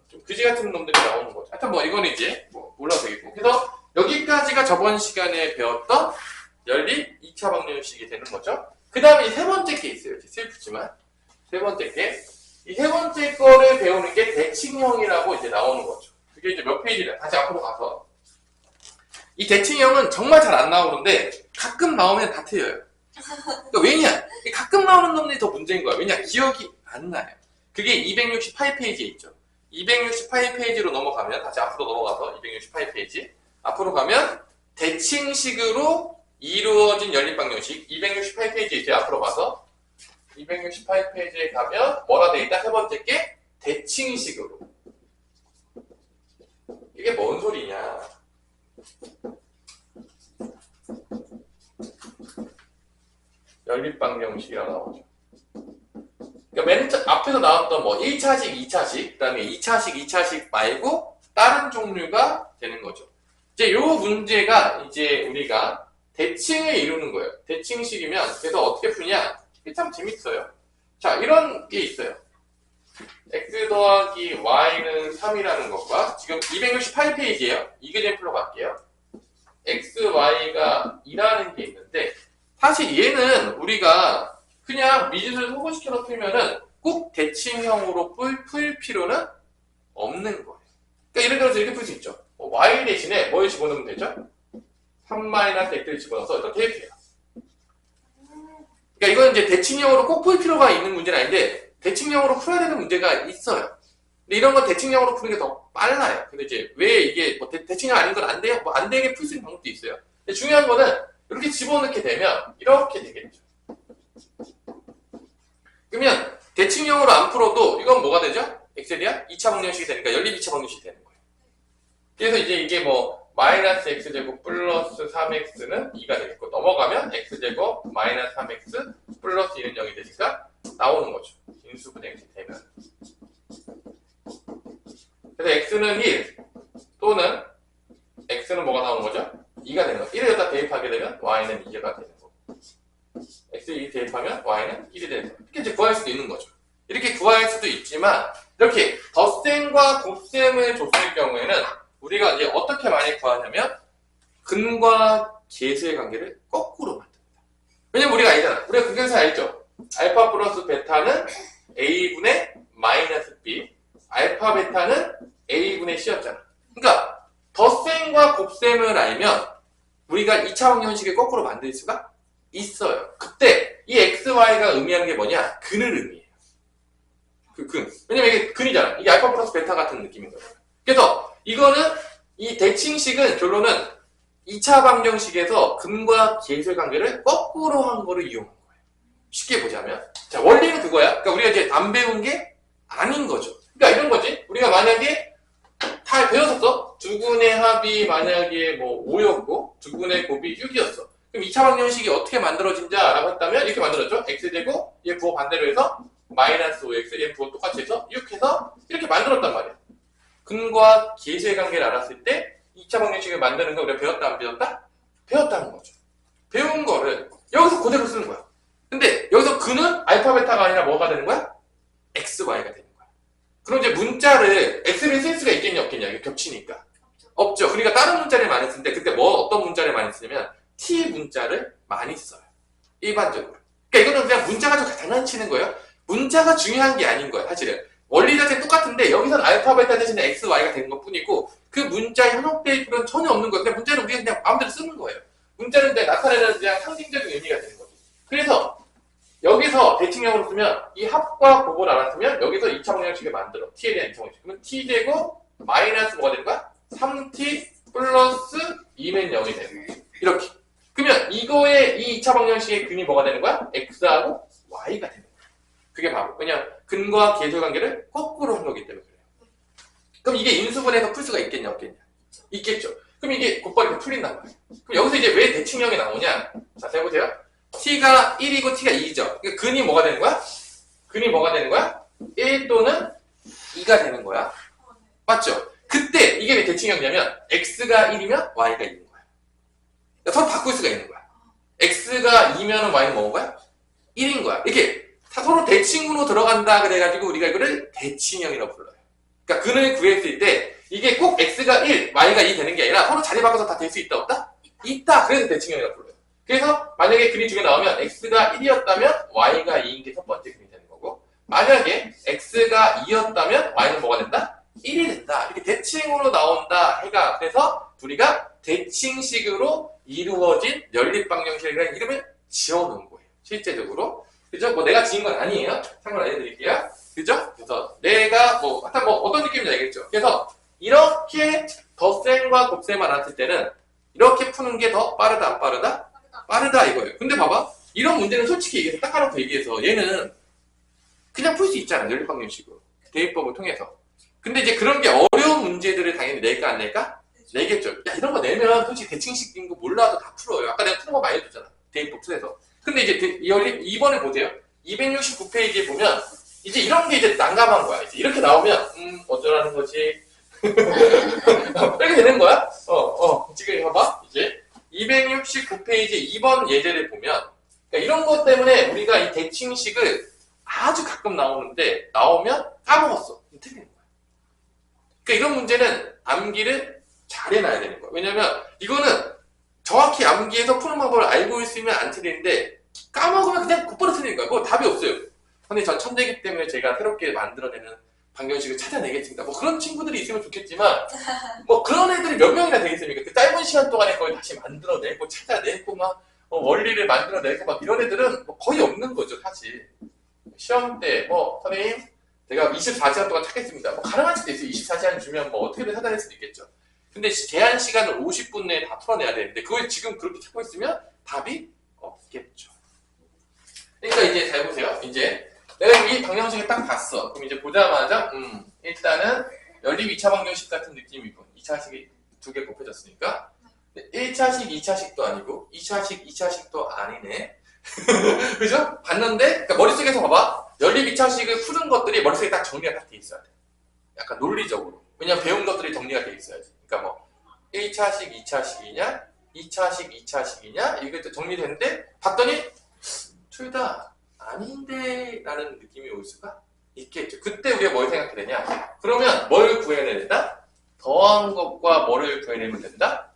좀 그지 같은 놈들이 나오는 거죠. 하여튼 이거는 이제 몰라도 되겠고. 그래서 여기까지가 저번 시간에 배웠던 연립 2차 방정식이 되는 거죠. 그 다음에 세 번째 게 있어요. 슬프지만. 세 번째 게. 이 세 번째 거를 배우는 게 대칭형이라고 이제 나오는 거죠. 그게 이제 몇 페이지래. 다시 앞으로 가서. 이 대칭형은 정말 잘 안 나오는데 가끔 나오면 다 틀려요. 그러니까 왜냐? 가끔 나오는 놈들이 더 문제인 거야. 왜냐? 기억이 안 나요. 그게 268페이지에 있죠. 268페이지로 넘어가면 다시 앞으로 넘어가서 268페이지 앞으로 가면 대칭식으로 이루어진 연립방정식 268페이지에 있어요. 앞으로 가서 268페이지에 가면 뭐라 돼 있다? 세 번째 게 대칭식으로. 이게 뭔 소리냐? 연립방정식이라고 나오죠. 그러니까 맨 앞에서 나왔던 1차식, 2차식, 그 다음에 2차식, 2차식 말고 다른 종류가 되는 거죠. 이제 요 문제가 이제 우리가 대칭을 이루는 거예요. 대칭식이면 그래서 어떻게 푸냐? 이게 참 재밌어요. 자, 이런 게 있어요. x 더하기 y는 3이라는 것과 지금 268페이지예요. 이그젠플로 갈게요. x, y가 2라는 게 있는데 사실 얘는 우리가 그냥 미지수를 소거시켜서 풀면은 꼭 대칭형으로 풀 필요는 없는 거예요. 그러니까 예를 들어서 이렇게 풀 수 있죠. y 대신에 뭘 집어넣으면 되죠? 3-x를 집어넣어서 일단 대입해요. 그러니까 이건 이제 대칭형으로 꼭 풀 필요가 있는 문제는 아닌데 대칭형으로 풀어야 되는 문제가 있어요. 근데 이런 건 대칭형으로 푸는 게 더 빨라요. 근데 이제 왜 이게 뭐 대칭형 아닌 건 안 돼요? 뭐 안 되게 풀 수 있는 방법도 있어요. 근데 중요한 거는 이렇게 집어넣게 되면 이렇게 되겠죠. 그러면 대칭형으로 안 풀어도 이건 뭐가 되죠? 엑셀이야? 2차 방정식이 되니까 연립 2차 방정식이 되는 거예요. 그래서 이제 이게 뭐 마이너스 x제곱 플러스 3x는 2가 되겠고 넘어가면 x제곱 마이너스 3x 플러스 2는 0이 되니까 나오는 거죠. 인수분해식이 되면. 그래서 x는 1 또는 x는 뭐가 나오는 거죠? 2가 되는 거예요. 1을 여기다 대입하게 되면 y는 2가 되는 거고 x 2 대입하면 y는 1이 되는 거예요. 이렇게 이제 구할 수도 있는 거죠. 이렇게 구할 수도 있지만 이렇게 덧셈과 곱셈을 줬을 경우에는 우리가 이제 어떻게 많이 구하냐면 근과 계수의 관계를 거꾸로 만듭니다. 왜냐면 우리가 알잖아. 우리가 근계에서 알죠? 알파 플러스 베타는 a분의 마이너스 b, 알파 베타는 a분의 c였잖아. 그러니까 덧셈과 곱셈을 알면 우리가 2차 방정식을 거꾸로 만들 수가 있어요. 그때 이 x, y가 의미하는 게 뭐냐? 근을 의미해요. 그 근. 왜냐면 이게 근이잖아. 이게 알파 플러스 베타 같은 느낌인 거예요. 그래서 이거는 이 대칭식은 결론은 2차 방정식에서 근과 계수의 관계를 거꾸로 한 거를 이용한 거예요. 쉽게 보자면 자 원리는 그거야. 그러니까 우리가 이제 안 배운 게 아닌 거죠. 그러니까 이런 거지. 우리가 만약에 다 배웠었어. 두근의 합이 만약에 뭐 5였고 두근의 곱이 6이었어. 그럼 2차 방정식이 어떻게 만들어진다라고 했다면 이렇게 만들었죠. x제곱 얘 부호 반대로 해서 마이너스 5x 얘 부호 똑같이 해서 6 해서 이렇게 만들었단 말이야. 근과 계수의 관계를 알았을 때 2차 방정식을 만드는 거 우리가 배웠다 안 배웠다? 배웠다는 거죠. 배운 거를 여기서 그대로 쓰는 거야. 근데 여기서 근은 알파 베타가 아니라 뭐가 되는 거야? x, y가 되는 거야. 그럼 이제 문자를 x를 쓸 수가 있겠냐 없겠냐 이게 겹치니까 없죠. 그러니까 다른 문자를 많이 쓰는데 그때 어떤 문자를 많이 쓰냐면 t 문자를 많이 써요. 일반적으로. 그러니까 이거는 그냥 문자 가지고 장난치는 거예요. 문자가 중요한 게 아닌 거야 사실은. 원리 자체는 똑같은데 여기서는 알파 베타 대신에 x, y가 되는 것 뿐이고 그 문자 현혹될 필요는 전혀 없는 거예요. 그냥 문자는 우리가 그냥 마음대로 쓰는 거예요. 문자는 그냥 나타내는 그냥 상징적인 의미가 되는 거지. 그래서 여기서 대칭형으로 쓰면 이 합과 곱을 알았으면 여기서 2차 방정식을 만들어. t에 대한 2차 방정식. 그러면 t제곱 마이너스 뭐가 되는 거야? 3t 플러스 2는 0이 되는 거야. 이렇게. 그러면 이거의 이 2차 방정식의 근이 뭐가 되는 거야? x하고 y가 되는 거야. 그게 바로 그냥 근과 계수 관계를 거꾸로 한 거기 때문에 그래요. 그럼 이게 인수분해서 풀 수가 있겠냐 없겠냐? 있겠죠. 그럼 이게 곧바로 이렇게 풀린단 말이에요. 그럼 여기서 이제 왜 대칭형이 나오냐? 자, 해보세요. t가 1이고 t가 2죠. 그러니까 근이 뭐가 되는 거야? 근이 뭐가 되는 거야? 1 또는 2가 되는 거야. 맞죠? 그때 이게 왜 대칭형이냐면 x가 1이면 y가 2인 거야. 그러니까 서로 바꿀 수가 있는 거야. x가 2면은 y는 뭐인 거야? 1인 거야. 이렇게 서로 대칭으로 들어간다 그래가지고 우리가 이거를 대칭형이라고 불러요. 그러니까 근을 구했을 때 이게 꼭 x가 1, y가 2 되는 게 아니라 서로 자리 바꿔서 다 될 수 있다 없다? 있다. 그래서 대칭형이라고 불러요. 그래서 만약에 근이 두 개 나오면 x가 1이었다면 y가 2인 게 첫 번째 근이 되는 거고 만약에 x가 2였다면 y는 뭐가 된다? 1이 된다. 이렇게 대칭으로 나온다 해가 그래서 우리가 대칭식으로 이루어진 연립방정식이라는 이름을 지어놓은 거예요. 실제적으로. 그죠? 뭐 내가 지은 건 아니에요. 참고로 알려드릴게요. 그죠? 그래서 내가 하여튼 어떤 느낌인지 알겠죠? 그래서 이렇게 덧셈과 곱셈을 알았을 때는 이렇게 푸는 게 더 빠르다 안 빠르다? 빠르다 이거예요. 근데 봐봐. 이런 문제는 솔직히 얘기해서 딱 하나 더 얘기해서 얘는 그냥 풀 수 있잖아. 연립방정식으로. 대입법을 통해서. 근데 이제 그런 게 어려운 문제들을 당연히 낼까 안 낼까? 내겠죠. 야 이런 거 내면 솔직히 대칭식인 거 몰라도 다 풀어요. 아까 내가 푸는 거 많이 해줬잖아. 대입법 통해서. 근데 이제 연립 2번에 보세요. 269페이지에 보면 이제 이런 게 이제 난감한 거야. 이제 이렇게 나오면 어쩌라는 거지? 이렇게 되는 거야. 지금 봐봐. 이제 269페이지 2번 예제를 보면 그러니까 이런 것 때문에 우리가 이 대칭식을 아주 가끔 나오는데 나오면 까먹었어. 틀리는 거야. 그러니까 이런 문제는 암기를 잘 해놔야 되는 거야. 왜냐면 이거는 정확히 암기해서 푸는 방법을 알고 있으면 안 틀리는데 까먹으면 그냥 곧바로 틀리는 거야. 뭐 답이 없어요. 근데 전 천재이기 때문에 제가 새롭게 만들어내는 방정식을 찾아내겠습니다. 뭐 그런 친구들이 있으면 좋겠지만 뭐 그런 애들이 몇 명이나 되겠습니까? 그 짧은 시간 동안에 그걸 다시 만들어내고 찾아내고 막 원리를 만들어내고 막 이런 애들은 뭐 거의 없는 거죠, 사실. 시험 때 선생님 제가 24시간 동안 찾겠습니다. 뭐 가능할 수도 있어요. 24시간 주면 뭐 어떻게든 찾아낼 수도 있겠죠. 근데 제한 시간을 50분 내에 다 풀어내야 되는데 그걸 지금 그렇게 찾고 있으면 답이 없겠죠. 그러니까 이제 잘 보세요. 이제 내가 이 방정식을 딱 봤어. 그럼 이제 보자마자 일단은 연립 2차 방정식 같은 느낌이고 2차식이 두 개 곱해졌으니까 1차식, 2차식도 아니고 2차식, 2차식도 아니네. 그죠? 봤는데 그러니까 머릿속에서 봐봐. 연립 2차식을 푸는 것들이 머릿속에 딱 정리가 딱 돼 있어야 돼. 약간 논리적으로. 왜냐면 배운 것들이 정리가 돼 있어야지. 그러니까 뭐 1차식, 2차식이냐 2차식, 2차식이냐 이게 또 정리되는데 봤더니 둘 다 아닌데 라는 느낌이 올 수가 있겠죠. 그때 우리가 뭘 생각해야 되냐? 그러면 뭘 구해내야 된다? 더한 것과 뭐를 구해내면 된다?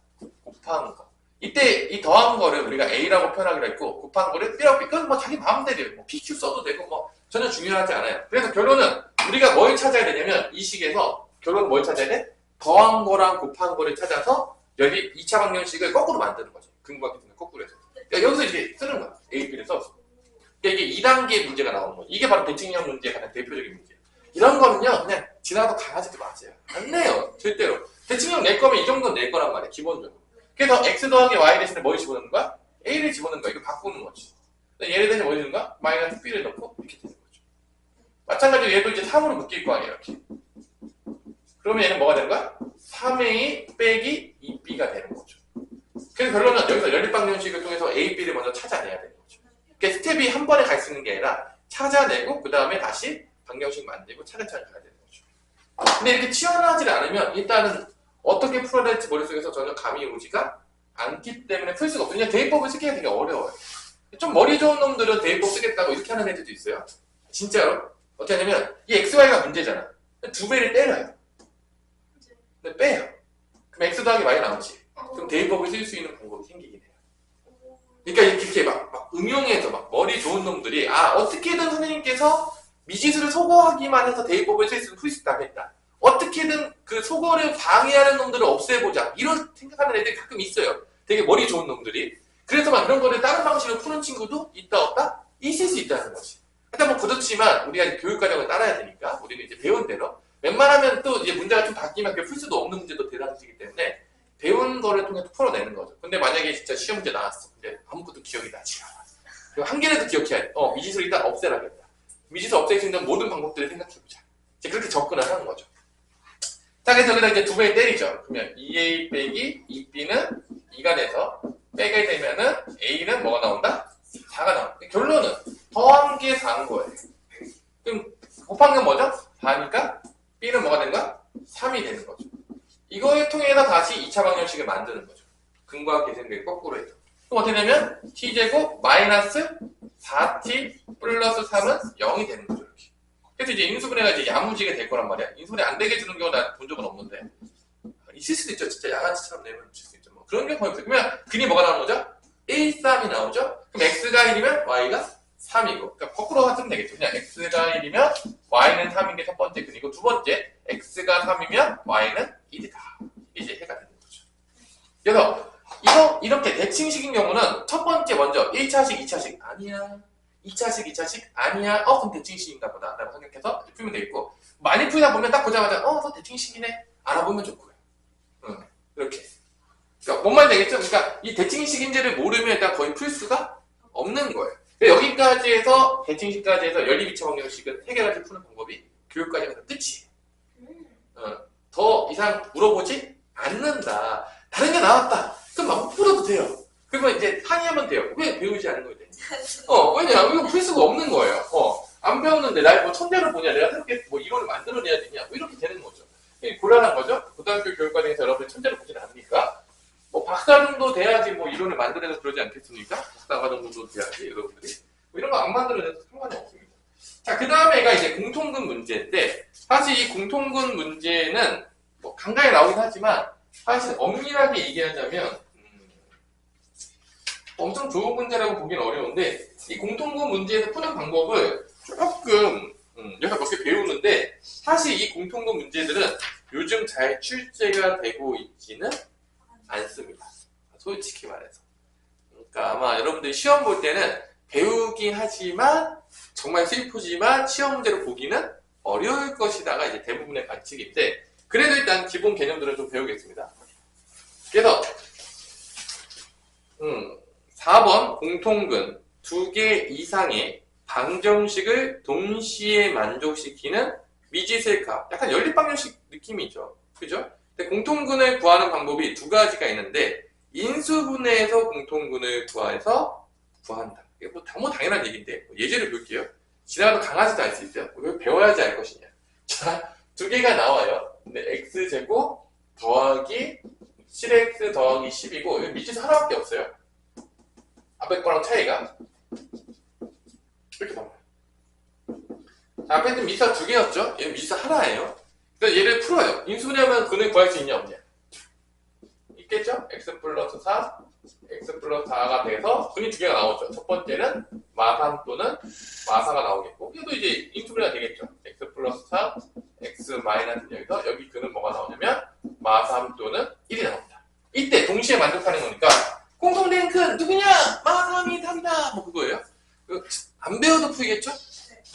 곱한 거. 이때 이 더한 거를 우리가 A라고 표현하기로 했고 곱한 거를 B라고 이건 뭐 자기 마음대로 뭐 PQ 써도 되고 뭐 전혀 중요하지 않아요. 그래서 결론은 우리가 뭘 찾아야 되냐면 이 식에서 결론은 뭘 찾아야 돼? 더한 거랑 곱한 거를 찾아서 연립 2차 방정식을 거꾸로 만드는 거죠. 근거가 기준을 거꾸로 해서. 그러니까 여기서 이제 쓰는 거야. A, B를 써서. 그러니까 이게 2단계 문제가 나오는 거예요. 이게 바로 대칭형 문제의 가장 대표적인 문제예요. 이런 거는요, 그냥 지나가도 강아지도 맞아요. 안 내요. 절대로. 대칭형 낼 거면 이 정도는 낼 거란 말이에요. 기본적으로. 그래서 x 더하기 y 대신에 뭘 집어넣는 거야? a를 집어넣는 거야. 이거 바꾸는 거지. 얘를 대신에 뭘 넣는 거야? 마이너스 b를 넣고 이렇게 되는 거죠. 마찬가지로 얘도 이제 3으로 묶일 거 아니에요. 이렇게. 그러면 얘는 뭐가 되는 거야? 3a 빼기 2b가 되는 거죠. 그래서 결론은 여기서 연립방정식을 통해서 a, b를 먼저 찾아내야 되는 거죠. 그러니까 스텝이 한 번에 갈 수 있는 게 아니라 찾아내고 그 다음에 다시 방정식 만들고 차근차근 가야 되는 거죠. 근데 이렇게 치열하지 않으면 일단은 어떻게 풀어야 될지 머릿속에서 전혀 감이 오지가 않기 때문에 풀 수가 없어요. 그냥 대입법을 쓰기가 되게 어려워요. 좀 머리 좋은 놈들은 대입법 쓰겠다고 이렇게 하는 애들도 있어요. 진짜로. 어떻게 하냐면 이 XY가 문제잖아. 두 배를 때려요. 근데 빼요. 그럼 X 더하기 Y 나오지. 그럼 대입법을 쓸 수 있는 방법이 생기긴 해요. 그러니까 이렇게 막 응용해서 막 머리 좋은 놈들이 어떻게든 선생님께서 미지수를 소거하기만 해서 대입법을 쓸 수 있다 했다. 어떻게든 그 소거를 방해하는 놈들을 없애보자. 이런 생각하는 애들이 가끔 있어요. 되게 머리 좋은 놈들이. 그래서 막 이런 거를 다른 방식으로 푸는 친구도 있다 없다? 있을 수 있다는 거지. 일단 뭐 그렇지만 우리가 이제 교육 과정을 따라야 되니까 우리는 이제 배운 대로 웬만하면 또 이제 문제가 좀 바뀌면 풀 수도 없는 문제도 대다수이기 때문에 배운 거를 통해서 풀어내는 거죠. 근데 만약에 진짜 시험 문제 나왔어. 근데 아무것도 기억이 나지 않아. 그리고 한 개라도 기억해야 돼. 미지수를 일단 없애라겠다. 미지수 없앨 수 있는 모든 방법들을 생각해보자. 이제 그렇게 접근을 하는 거죠. 자, 그래서 여기다 이제 두 배 때리죠. 그러면 2a 빼기 2b는 2가 돼서 빼게 되면은 a는 뭐가 나온다? 4가 나온다. 결론은 더한 게 4인 거예요. 그럼 곱한 건 뭐죠? 4니까 b는 뭐가 되는 거야? 3이 되는 거죠. 이거를 통해서 다시 2차 방정식을 만드는 거죠. 근과 계승을 거꾸로 해서. 그럼 어떻게 되면 t제곱 마이너스 4t 플러스 3은 0이 되는 거죠. 이렇게. 그래서 이제 인수분해가 이제 야무지게 될 거란 말이야. 인수분해 안 되게 주는 경우 난 본 적은 없는데. 있을 수도 있죠. 진짜 양아치처럼 내면 줄 수 있죠. 뭐 그런 경우 거의 없어요. 그러면 근이 뭐가 나오는 거죠? 1, 3이 나오죠? 그럼 x가 1이면 y가 3이고. 그러니까 거꾸로 하면 되겠죠. 그냥 x가 1이면 y는 3인 게 첫 번째 근이고 두 번째 x가 3이면 y는 1이다. 이제 해가 되는 거죠. 그래서 이렇게 대칭식인 경우는 첫 번째 먼저 1차식, 2차식 아니야. 2차식, 2차식 아니야. 그럼 대칭식인가 보다 라고 생각해서 풀면 되겠고 많이 풀다 보면 딱 보자마자 너 대칭식이네 알아보면 좋고요. 이렇게. 그러니까 뭔 말인지 되겠죠? 그러니까 이 대칭식인지를 모르면 일단 거의 풀 수가 없는 거예요. 여기까지 해서 대칭식까지 해서 연립 2차 방정식은 해결하지 푸는 방법이 교육과정에서 끝이에요. 더 이상 물어보지 않는다. 다른 게 나왔다. 그럼 막 풀어도 돼요. 그러면 이제 상의하면 돼요. 왜 배우지 않은 거예요? 왜냐? 이거 풀 수가 없는 거예요. 안 배웠는데 날 뭐 천재로 보냐? 내가 새롭게 뭐 이론을 만들어내야 되냐? 뭐 이렇게 되는 거죠. 이게 곤란한 거죠. 고등학교 교육과정에서 여러분이 천재로 보진 않으니까. 뭐 박사 정도 돼야지 뭐 이론을 만들어내서 그러지 않겠습니까? 박사 과정 정도 돼야지 여러분들이. 뭐 이런 거 안 만들어내도 상관이 없습니다. 자, 그 다음에가 이제 공통근 문제인데, 사실 이 공통근 문제는 뭐 간간히 나오긴 하지만, 사실 엄밀하게 얘기하자면, 엄청 좋은 문제라고 보기는 어려운데, 이 공통근 문제에서 푸는 방법을 조금, 여기서 몇 개 배우는데, 사실 이 공통근 문제들은 요즘 잘 출제가 되고 있지는 않습니다. 솔직히 말해서. 그러니까 아마 여러분들이 시험 볼 때는 배우긴 하지만, 정말 슬프지만 시험 문제로 보기는 어려울 것이다가 이제 대부분의 관측인데, 그래도 일단 기본 개념들을 좀 배우겠습니다. 그래서 4번 공통근 2개 이상의 방정식을 동시에 만족시키는 미지셀카, 약간 연립방정식 느낌이죠. 그죠? 근데 공통근을 구하는 방법이 두 가지가 있는데, 인수분해에서 공통근을 구해서 구한다. 이게 뭐 당연한 얘기인데, 예제를 볼게요. 지나가도 강하지도 않을 수 있어요. 왜 배워야지 알 것이냐. 자, 두 개가 나와요. 근데 x제곱 더하기 7x 더하기 10이고, 여기 미지수 하나밖에 없어요. 앞에 거랑 차이가 이렇게 나와요. 자, 앞에 있는 미지수가 두 개였죠? 얘는 미지수 하나예요. 그래서 얘를 풀어요. 인수분해하면 근을 구할 수 있냐 없냐? 있겠죠? x 플러스 4, x 플러스 4가 돼서 근이 두 개가 나오죠. 첫 번째는 마3 또는 마4가 나오겠고, 얘도 이제 인수분해가 되겠죠. x 플러스 4, x 마이너스 여기서 여기 근은 뭐가 나오냐면 마3 또는 1이 나옵니다. 이때 동시에 만족하는 거니까 공통된 근 누구냐? 마3이 3이다. 뭐 그거예요. 안 배워도 풀겠죠?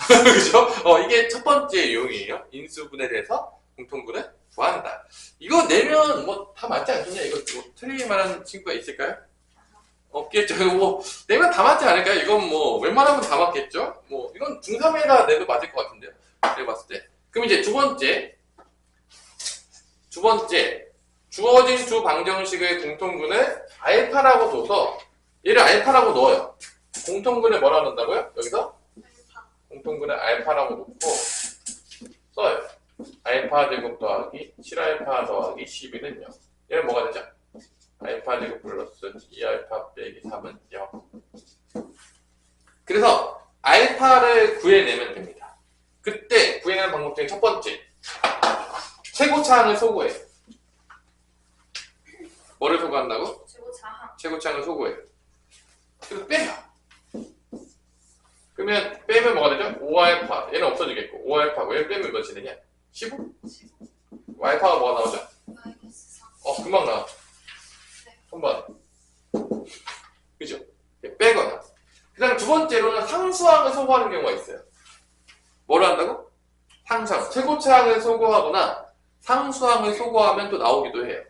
그죠? 이게 첫 번째 유형이에요. 인수분해에 대해서 공통근을 구한다. 이거 내면 뭐 다 맞지 않겠냐? 이거 뭐 틀릴 만한 친구가 있을까요? 없겠죠. 뭐 내면 다 맞지 않을까요? 이건 뭐 웬만하면 다 맞겠죠? 뭐 이건 중3에다 내도 맞을 것 같은데요. 내가 봤을 때. 그럼 이제 두 번째 주어진 두 방정식의 공통근을 알파라고 둬서 얘를 알파라고 넣어요. 공통근을 뭐라고 넣는다고요? 여기서 공통근을 알파라고 놓고 써요. 알파 제곱 더하기 7알파 더하기 12는 0. 얘는 뭐가 되죠? 알파 제곱 플러스 2알파 빼기 3은 0. 그래서 알파를 구해내면 됩니다. 그때 구해내는 방법 중에 첫 번째, 최고차항을 소구해요. 뭐를 소구한다고? 최고차항을 소구해요. 그래서 빼요. 그러면 빼면 뭐가 되죠? 5알파. 얘는 없어지겠고 5알파고 얘를 빼면 몇이 되냐? 15? 알파가 뭐가 나오죠? 금방 나와. 한번. 그죠? 빼거나. 그 다음 두 번째로는 상수항을 소구하는 경우가 있어요. 뭐를 한다고? 상수항. 최고차항을 소구하거나 상수항을 소구하면 또 나오기도 해요.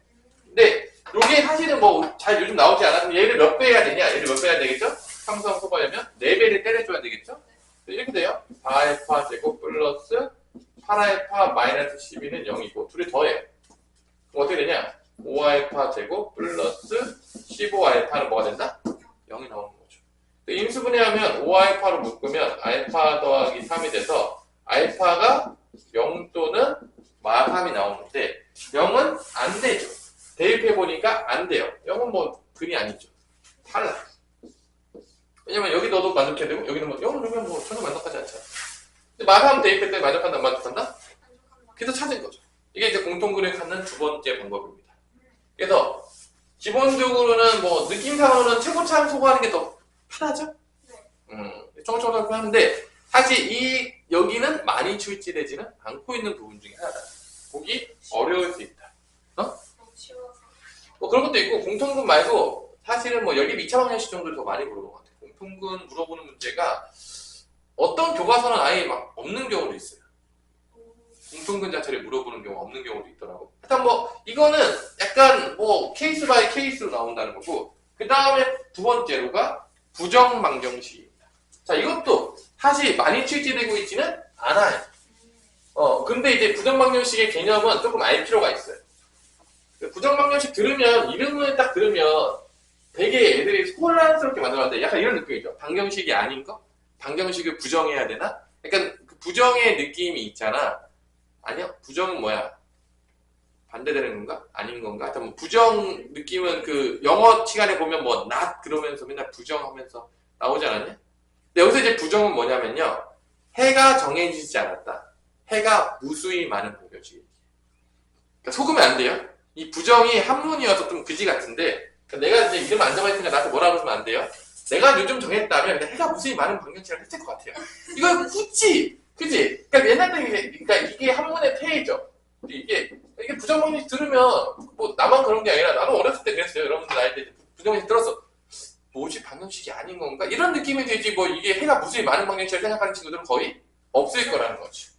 근데 이게 사실은 뭐 잘 요즘 나오지 않았는데 얘를 몇 배 해야 되냐? 얘를 몇 배 해야 되겠죠? 상수항 소구하려면 4배를 때려줘야 되겠죠? 이렇게 돼요. 4알파 제곱 플러스 8알파 마이너스 12는 0이고 둘이 더해요. 그럼 어떻게 되냐? 5알파 제곱 플러스 15알파는 뭐가 된다? 0이 나오는 거죠. 인수분해하면 5알파로 묶으면 알파 더하기 3이 돼서 알파가 0 또는 마3이 나오는데 0은 안 되죠. 대입해보니까 안 돼요. 0은 뭐 근이 아니죠. 탈락. 왜냐면 여기 넣어도 만족해야 되고 여기는 뭐 0을 넣으면 뭐 전혀 만족하지 않잖아. 근데 마3 대입할 때 만족한다 안 만족한다? 그래서 찾은 거죠. 이게 이제 공통근을 갖는 두 번째 방법입니다. 그래서 기본적으로는 뭐 느낌상으로는 최고차항 소구하는 게 더 편하죠? 쫑쫑쫑 하는데 사실 여기는 많이 출제되지는 않고 있는 부분 중에 하나다. 보기 어려울 수 있다. 뭐 그런 것도 있고 공통근 말고 사실은 뭐 연립 2차 방정식 정도를 더 많이 물어보는 것 같아요. 공통근 물어보는 문제가 어떤 교과서는 아예 막 없는 경우도 있어요. 공통근 자체를 물어보는 경우가 없는 경우도 있더라고. 일단 뭐 이거는 약간 뭐 케이스 바이 케이스로 나온다는 거고, 그 다음에 두 번째로가 부정방정식입니다. 자, 이것도 사실 많이 출제되고 있지는 않아요. 근데 이제 부정방정식의 개념은 조금 알 필요가 있어요. 부정방정식 들으면, 이름을 딱 들으면 되게 애들이 혼란스럽게 만들어놨는데 약간 이런 느낌이죠. 방정식이 아닌 거? 방정식을 부정해야 되나? 약간 그 부정의 느낌이 있잖아. 아니요, 부정은 뭐야? 반대되는 건가? 아닌 건가? 하여튼 뭐 부정 느낌은 그 영어 시간에 보면 뭐 not 그러면서 맨날 부정하면서 나오지 않았냐? 근데 여기서 이제 부정은 뭐냐면요. 해가 정해지지 않았다. 해가 무수히 많은 방정식이에요. 그러니까 속으면 안 돼요. 이 부정이 한문이어서 좀 그지 같은데 그러니까 내가 이제 이름 안 정했으니까 나한테 뭐라 그러면 안 돼요. 내가 요즘 정했다면 그냥 해가 무수히 많은 방정식을 했을 것 같아요. 이거 굳이 그지? 그러니까 옛날 때 그러니까 이게 한문의 태이죠. 이게 부정방정식 들으면 뭐 나만 그런 게 아니라 나도 어렸을 때 그랬어요. 여러분들 나이 때 부정방정식 들었어. 뭐지 방정식이 아닌 건가? 이런 느낌이 들지 뭐 이게 해가 무수히 많은 방정식을 생각하는 친구들은 거의 없을 거라는 거죠.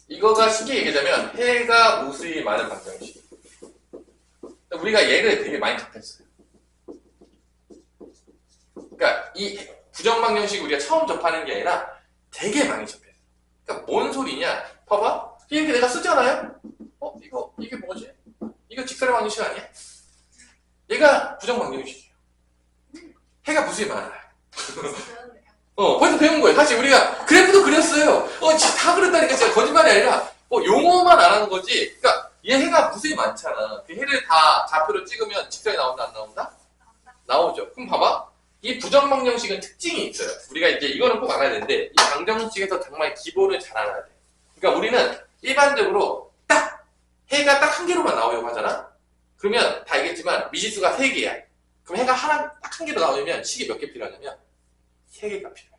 이거가 쉽게 얘기하자면 해가 무수히 많은 방정식. 우리가 얘를 되게 많이 접했어요. 그러니까 이 부정방정식 우리가 처음 접하는 게 아니라 되게 많이 접했어요. 그러니까 뭔 소리냐? 봐봐. 이렇게 내가 쓰잖아요? 이게 뭐지? 이거 직선의 방정식 아니야? 얘가 부정방정식이에요. 해가 무수히 많아요. 벌써 배운 거예요. 사실 우리가 그래프도 그렸어요. 다 그렸다니까 진짜 거짓말이 아니라 용어만 안 하는 거지. 그러니까 얘 해가 무수히 많잖아. 그 해를 다 좌표로 찍으면 직선이 나온다 안 나온다? 나오죠. 그럼 봐봐. 이 부정방정식은 특징이 있어요. 우리가 이제 이거는 꼭 알아야 되는데 이 방정식에서 정말 기본을 잘 알아야 돼. 그러니까 우리는 일반적으로 딱 해가 딱 한 개로만 나오려고 하잖아. 그러면 다 알겠지만 미지수가 3개야. 그럼 해가 딱 한 개로 나오려면 식이 몇 개 필요하냐면 3개가 필요해.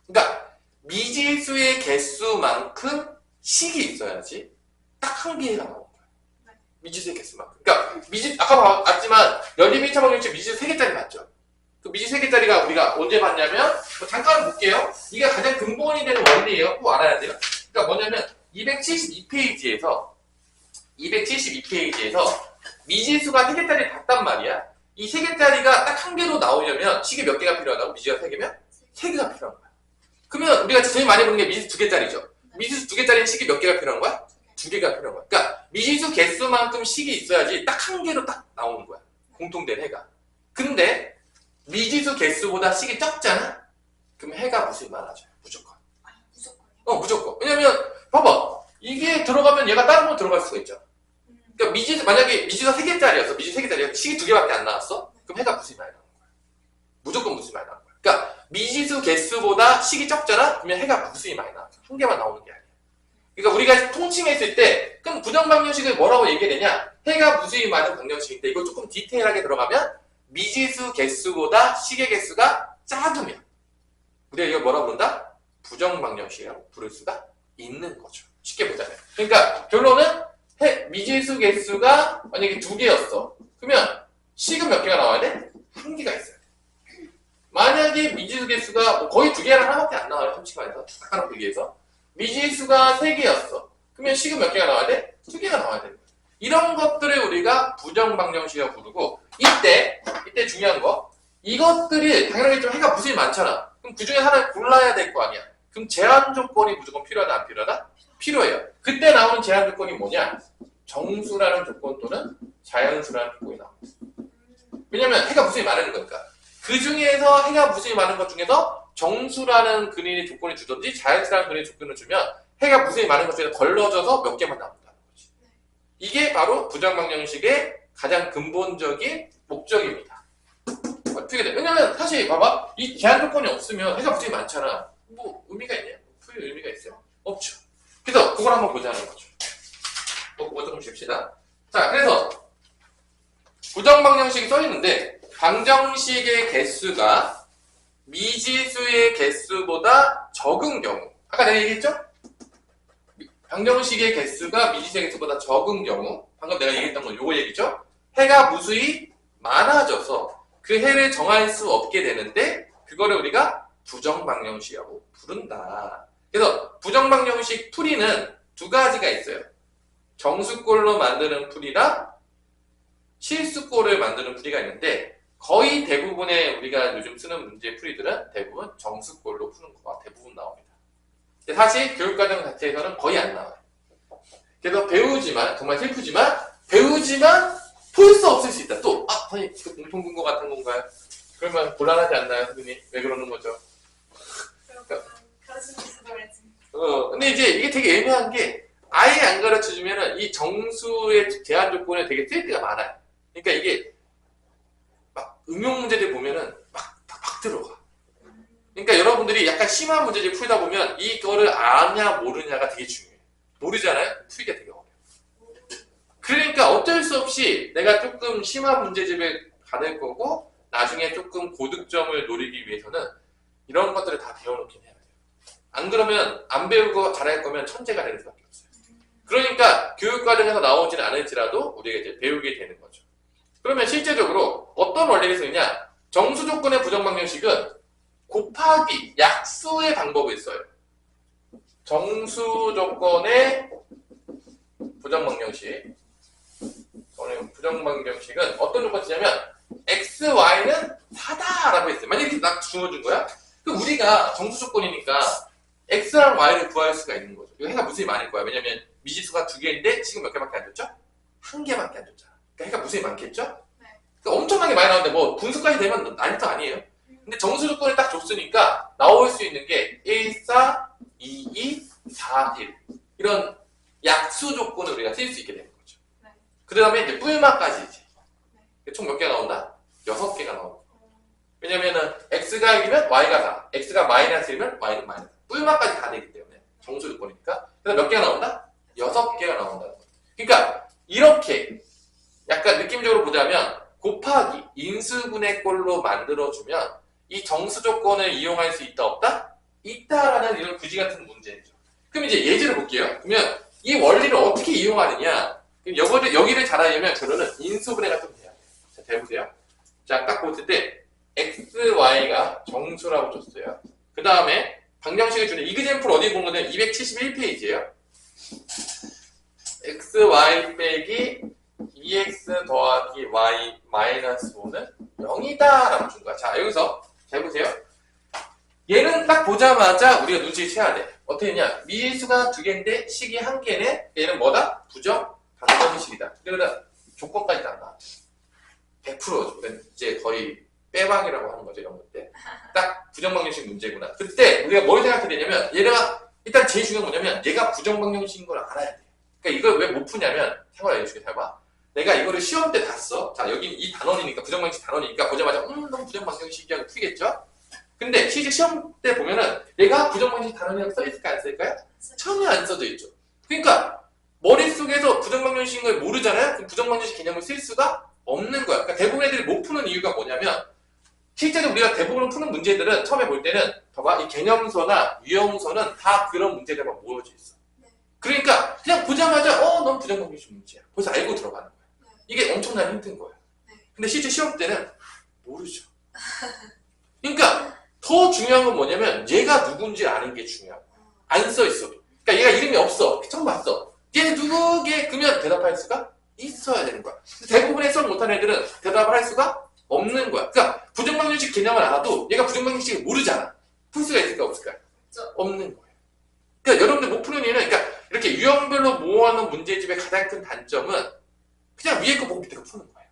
그러니까 미지수의 개수만큼 식이 있어야지 딱 한 개가 나오는 거야. 미지수의 개수만큼. 그러니까 아까 봤지만 열립 1차 방정식 미지수 3개짜리 봤죠. 그 미지수 3개짜리가 우리가 언제 봤냐면 잠깐 볼게요. 이게 가장 근본이 되는 원리예요. 꼭 알아야 돼요. 그러니까 뭐냐면 272페이지에서 미지수가 3개짜리 봤단 말이야. 이 3개짜리가 딱 한 개로 나오려면 식이 몇 개가 필요하다고? 미지수가 3개면? 3개가 필요한 거야. 그러면 우리가 제일 많이 보는 게 미지수 2개짜리죠. 미지수 2개짜리는 식이 몇 개가 필요한 거야? 2개가 필요한 거야. 그러니까 미지수 개수만큼 식이 있어야지 딱 한 개로 딱 나오는 거야. 공통된 해가. 근데 미지수 개수보다 식이 적잖아? 그럼 해가 무수히 많아져요. 무조건. 무조건요? 무조건. 왜냐면 봐봐. 이게 들어가면 얘가 다른 거 들어갈 수가 있죠. 그러니까 만약에 미지수가 3개짜리였어. 미지수 3개짜리였어. 식이 2개밖에 안 나왔어? 그럼 해가 무수히 많이 나오는 거야. 무조건 무수히 많이 나오는 거야. 그러니까 미지수 개수보다 식이 적잖아? 그러면 해가 무수히 많이 나와. 한 개만 나오는 게 아니야. 그러니까 우리가 통칭했을 때 그럼 부정방정식을 뭐라고 얘기되냐? 해가 무수히 많은 방정식인데 이거 조금 디테일하게 들어가면 미지수 개수보다 식의 개수가 작으면 우리가 이걸 뭐라고 부른다? 부정방정식이라고 부를 수가 있는 거죠. 쉽게 보자면. 그러니까 결론은 미지수 개수가 만약에 2개였어. 그러면 식은 몇 개가 나와야 돼? 1개가 있어야 돼. 만약에 미지수 개수가 거의 2개랑 하나밖에 안 나와요. 솔직히 말해서. 딱 비교해서. 미지수가 3개였어. 그러면 식은 몇 개가 나와야 돼? 2개가 나와야 되는 거야. 이런 것들을 우리가 부정방정식이라고 부르고 이때 중요한 거 이것들이 당연히 좀 해가 무수히 많잖아. 그럼 그 중에 하나를 골라야 될 거 아니야. 그럼 제한 조건이 무조건 필요하다 안 필요하다? 필요해요. 그때 나오는 제한 조건이 뭐냐? 정수라는 조건 또는 자연수라는 조건이 나옵니다. 왜냐면 해가 무수히 많은 거니까. 그 중에서 해가 무수히 많은 것 중에서 정수라는 근인의 조건을 주든지 자연수라는 근인의 조건을 주면 해가 무수히 많은 것 중에서 걸러져서 몇 개만 나온다는 거지. 이게 바로 부정방정식의 가장 근본적인 목적입니다. 어떻게 돼? 왜냐면 사실 봐봐. 이 제한 조건이 없으면 해가 무수히 많잖아. 뭐 의미가 있냐? 풀 의미가 있어요? 없죠. 그래서 그걸 한번 보자는 거죠. 그거 조금 줍시다. 자, 그래서 부정방정식이 써있는데 방정식의 개수가 미지수의 개수보다 적은 경우 아까 내가 얘기했죠? 방정식의 개수가 미지수의 개수보다 적은 경우 방금 내가 얘기했던 건 요거 얘기죠? 해가 무수히 많아져서 그 해를 정할 수 없게 되는데 그거를 우리가 부정방정식이라고 부른다. 그래서 부정방정식 풀이는 2가지가 있어요. 정수꼴로 만드는 풀이랑 실수꼴을 만드는 풀이가 있는데 거의 대부분의 우리가 요즘 쓰는 문제 풀이들은 대부분 정수꼴로 푸는 거가 대부분 나옵니다. 근데 사실 교육과정 자체에서는 거의 안 나와요. 그래서 정말 슬프지만 풀 수 없을 수 있다. 또 선생님 이거 공통분모 같은 건가요? 그러면 곤란하지 않나요, 선생님? 왜 그러는 거죠? 그러시면서 그랬지. 근데 이제 이게 되게 애매한 게 아예 안 가르쳐 주면은 이 정수의 제한 조건에 되게 쓸 때가 많아요. 그러니까 이게 막 응용 문제들 보면은 막 들어가. 그러니까 여러분들이 약간 심한 문제들 풀다 보면 이거를 아냐 모르냐가 되게 중요해요. 모르잖아요? 풀기가 되게 어려워요. 그러니까 어쩔 수 없이 내가 조금 심한 문제집에 가는 거고 나중에 조금 고득점을 노리기 위해서는 이런 것들을 다 배워놓긴 해야 돼요. 안 그러면 안 배우고 잘할 거면 천재가 되는 수밖에 없어요. 그러니까 교육 과정에서 나오지는 않을지라도 우리가 이제 배우게 되는 거죠. 그러면 실제적으로 어떤 원리를 쓰느냐? 정수 조건의 부정 방정식은 곱하기 약수의 방법이 있어요. 정수 조건의 부정 방정식. 부정 방정식은 어떤 조건이 쓰냐면 x, y는 4다라고 했어요. 만약에 이렇게 딱 주어준 거야? 그럼 우리가 정수 조건이니까 x랑 y를 구할 수가 있는 거죠. 이거 해가 무수히 많을 거야. 왜냐면 미지수가 2개인데 지금 몇 개밖에 안 줬죠? 1개밖에 안 줬잖아. 그러니까 해가 무수히 많겠죠? 네. 그러니까 엄청나게 많이 나오는데 뭐 분수까지 되면 난이도 아니에요. 근데 정수 조건을 딱 줬으니까 나올 수 있는 게 1, 4, 2, 2, 4, 1 이런 약수 조건을 우리가 쓸 수 있게 되는 거죠. 네. 그 다음에 이제 뿔마까지 총 몇 개가 나온다? 6개가 나온다. 왜냐면은 x가 1이면 y가 4, x가 마이너스 1이면 y는 마이너스 4. 뿔마까지 다 되기 때문에 정수 조건이니까. 그래서 몇 개가 나온다? 6개가 나온다는 거죠. 그러니까 이렇게 약간 느낌적으로 보자면 곱하기 인수분해 꼴로 만들어주면 이 정수 조건을 이용할 수 있다 없다? 있다라는 이런 구지 같은 문제죠. 그럼 이제 예제를 볼게요. 그러면 이 원리를 어떻게 이용하느냐? 그럼 여기를 잘 알려면 결론은 인수분해가 좀 돼야 돼요. 자, 잘 보세요. 자, 딱 봤을 때 x, y가 정수라고 줬어요. 그 다음에 방정식을 주는 이그젠플 어디 본 거는 271페이지예요. x, y 빼기 2x 더하기 y 마이너스 5는 0이다 라고 준 거야. 자, 여기서 잘 보세요. 얘는 딱 보자마자 우리가 눈치를 채야 돼. 어떻게 했냐? 미지수가 2개인데 식이 1개네? 얘는 뭐다? 부정 방정식이다. 그러다 조건까지 다 나와. 100%죠. 이제 거의 빼박이라고 하는 거죠. 이런 것들. 딱 부정방정식 문제구나. 그때 우리가 뭘 생각해야 되냐면 얘가 일단 제일 중요한 건 뭐냐면 얘가 부정방정식인 걸 알아야 돼. 그러니까 이걸 왜 못 푸냐면 생활 알려줄게. 잘 봐. 내가 이거를 시험 때 다 써. 자, 여기 이 단원이니까 부정방정식 단원이니까 보자마자 너무 부정방정식이라고 풀겠죠? 근데 실제 시험 때 보면은 얘가 부정방정식 단원이라고 써있을까 안 쓸까요? 전혀 안 써져 있죠. 그러니까 머릿속에서 부정방정식인 걸 모르잖아요? 그럼 부정방정식 개념을 쓸 수가 없는 거야. 그러니까 대부분 애들이 못 푸는 이유가 뭐냐면 실제로 우리가 대부분 푸는 문제들은 처음에 볼 때는 봐봐 이 개념서나 유형서는 다 그런 문제들만 모여져 있어. 그러니까 그냥 보자마자 넌 부정방정식 문제야. 벌써 알고 들어가는 거야. 이게 엄청나게 힘든 거야. 근데 실제 시험 때는 모르죠. 그러니까 더 중요한 건 뭐냐면 얘가 누군지 아는 게 중요하고 안 써 있어도. 그러니까 얘가 이름이 없어. 처음 봤어. 얘 누구게? 그러면 대답할 수가 있어야 되는 거야. 대부분의 수업 못하는 애들은 대답을 할 수가 없는 거야. 그러니까 부정방정식 개념을 알아도 얘가 부정방정식을 모르잖아. 풀 수가 있을까 없을까? 없는 거예요. 그러니까 여러분들 못 푸는 이유는 그러니까 이렇게 유형별로 모아놓은 문제집의 가장 큰 단점은 그냥 위에 거 보고 밑에 거 푸는 거예요.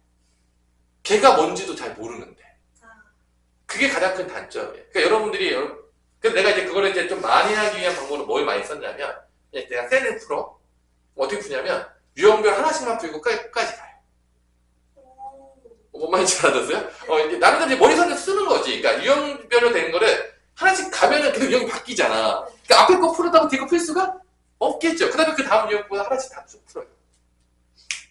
걔가 뭔지도 잘 모르는데. 그게 가장 큰 단점이에요. 그러니까 여러분들이 그래서 내가 이제 그거를 이제 좀 많이 하기 위한 방법으로 뭘 많이 썼냐면 내가 셀을 풀어. 어떻게 푸냐면 유형별 하나씩만 풀고 끝까지 가요. 뭔 말인지 알아들었어요? 이제 나름대로 이제 머리선을 쓰는 거지. 그러니까 유형별로 되는 거를 하나씩 가면은 계속 유형이 바뀌잖아. 그러니까 앞에 거 풀었다고 뒤에 거 풀 수가 없겠죠. 그 다음에 그 다음 유형보다 하나씩 다 쭉 풀어요.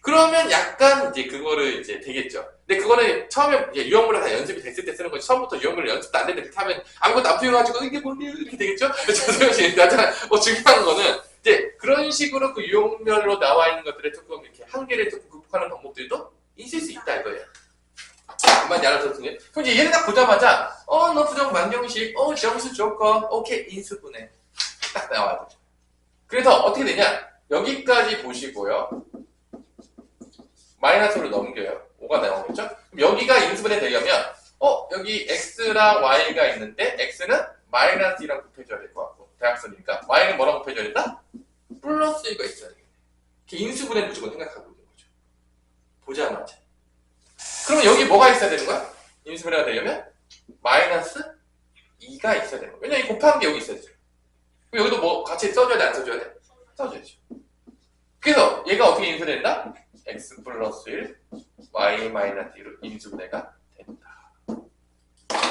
그러면 약간 이제 그거를 이제 되겠죠. 근데 그거는 처음에 이제 유형물을 다 연습이 됐을 때 쓰는 거지. 처음부터 유형물을 연습도 안 됐는데 이렇게 하면 아무것도 안 풀려가지고 이게 뭐니 이렇게 되겠죠? 하여튼 중요한 거는 이제 그런 식으로 그 유형별로 나와 있는 것들을 조금 이렇게 한계를 조금 극복하는 방법들도 있을 수 있다 이거예요. 한마디 알아들었으니 그럼 이제 얘를 딱 보자마자 너 부정 방정식, 정수 조건, 오케이 인수분해 딱 나와야 되죠. 그래서 어떻게 되냐? 여기까지 보시고요. 마이너스로 넘겨요. 5가 나오겠죠? 그럼 여기가 인수분해 되려면 여기 x랑 y가 있는데 x는 마이너스 2랑 곱해줘야 될 것 같고 대각선이니까 y는 뭐랑 곱해줘야 된다? 플러스 1가 있어야 되겠네. 이렇게 인수분해 무조건 생각하고 있는 거죠. 보자마자. 그러면 여기 뭐가 있어야 되는 거야? 인수분해가 되려면 마이너스 2가 있어야 되는 거야. 왜냐면 이 곱한 게 여기 있어야 되죠. 그럼 여기도 뭐 같이 써줘야 돼? 안 써줘야 돼? 써줘야죠. 그래서 얘가 어떻게 인수된다? x 플러스 1, y 마이너스 1로 인수분해가 된다.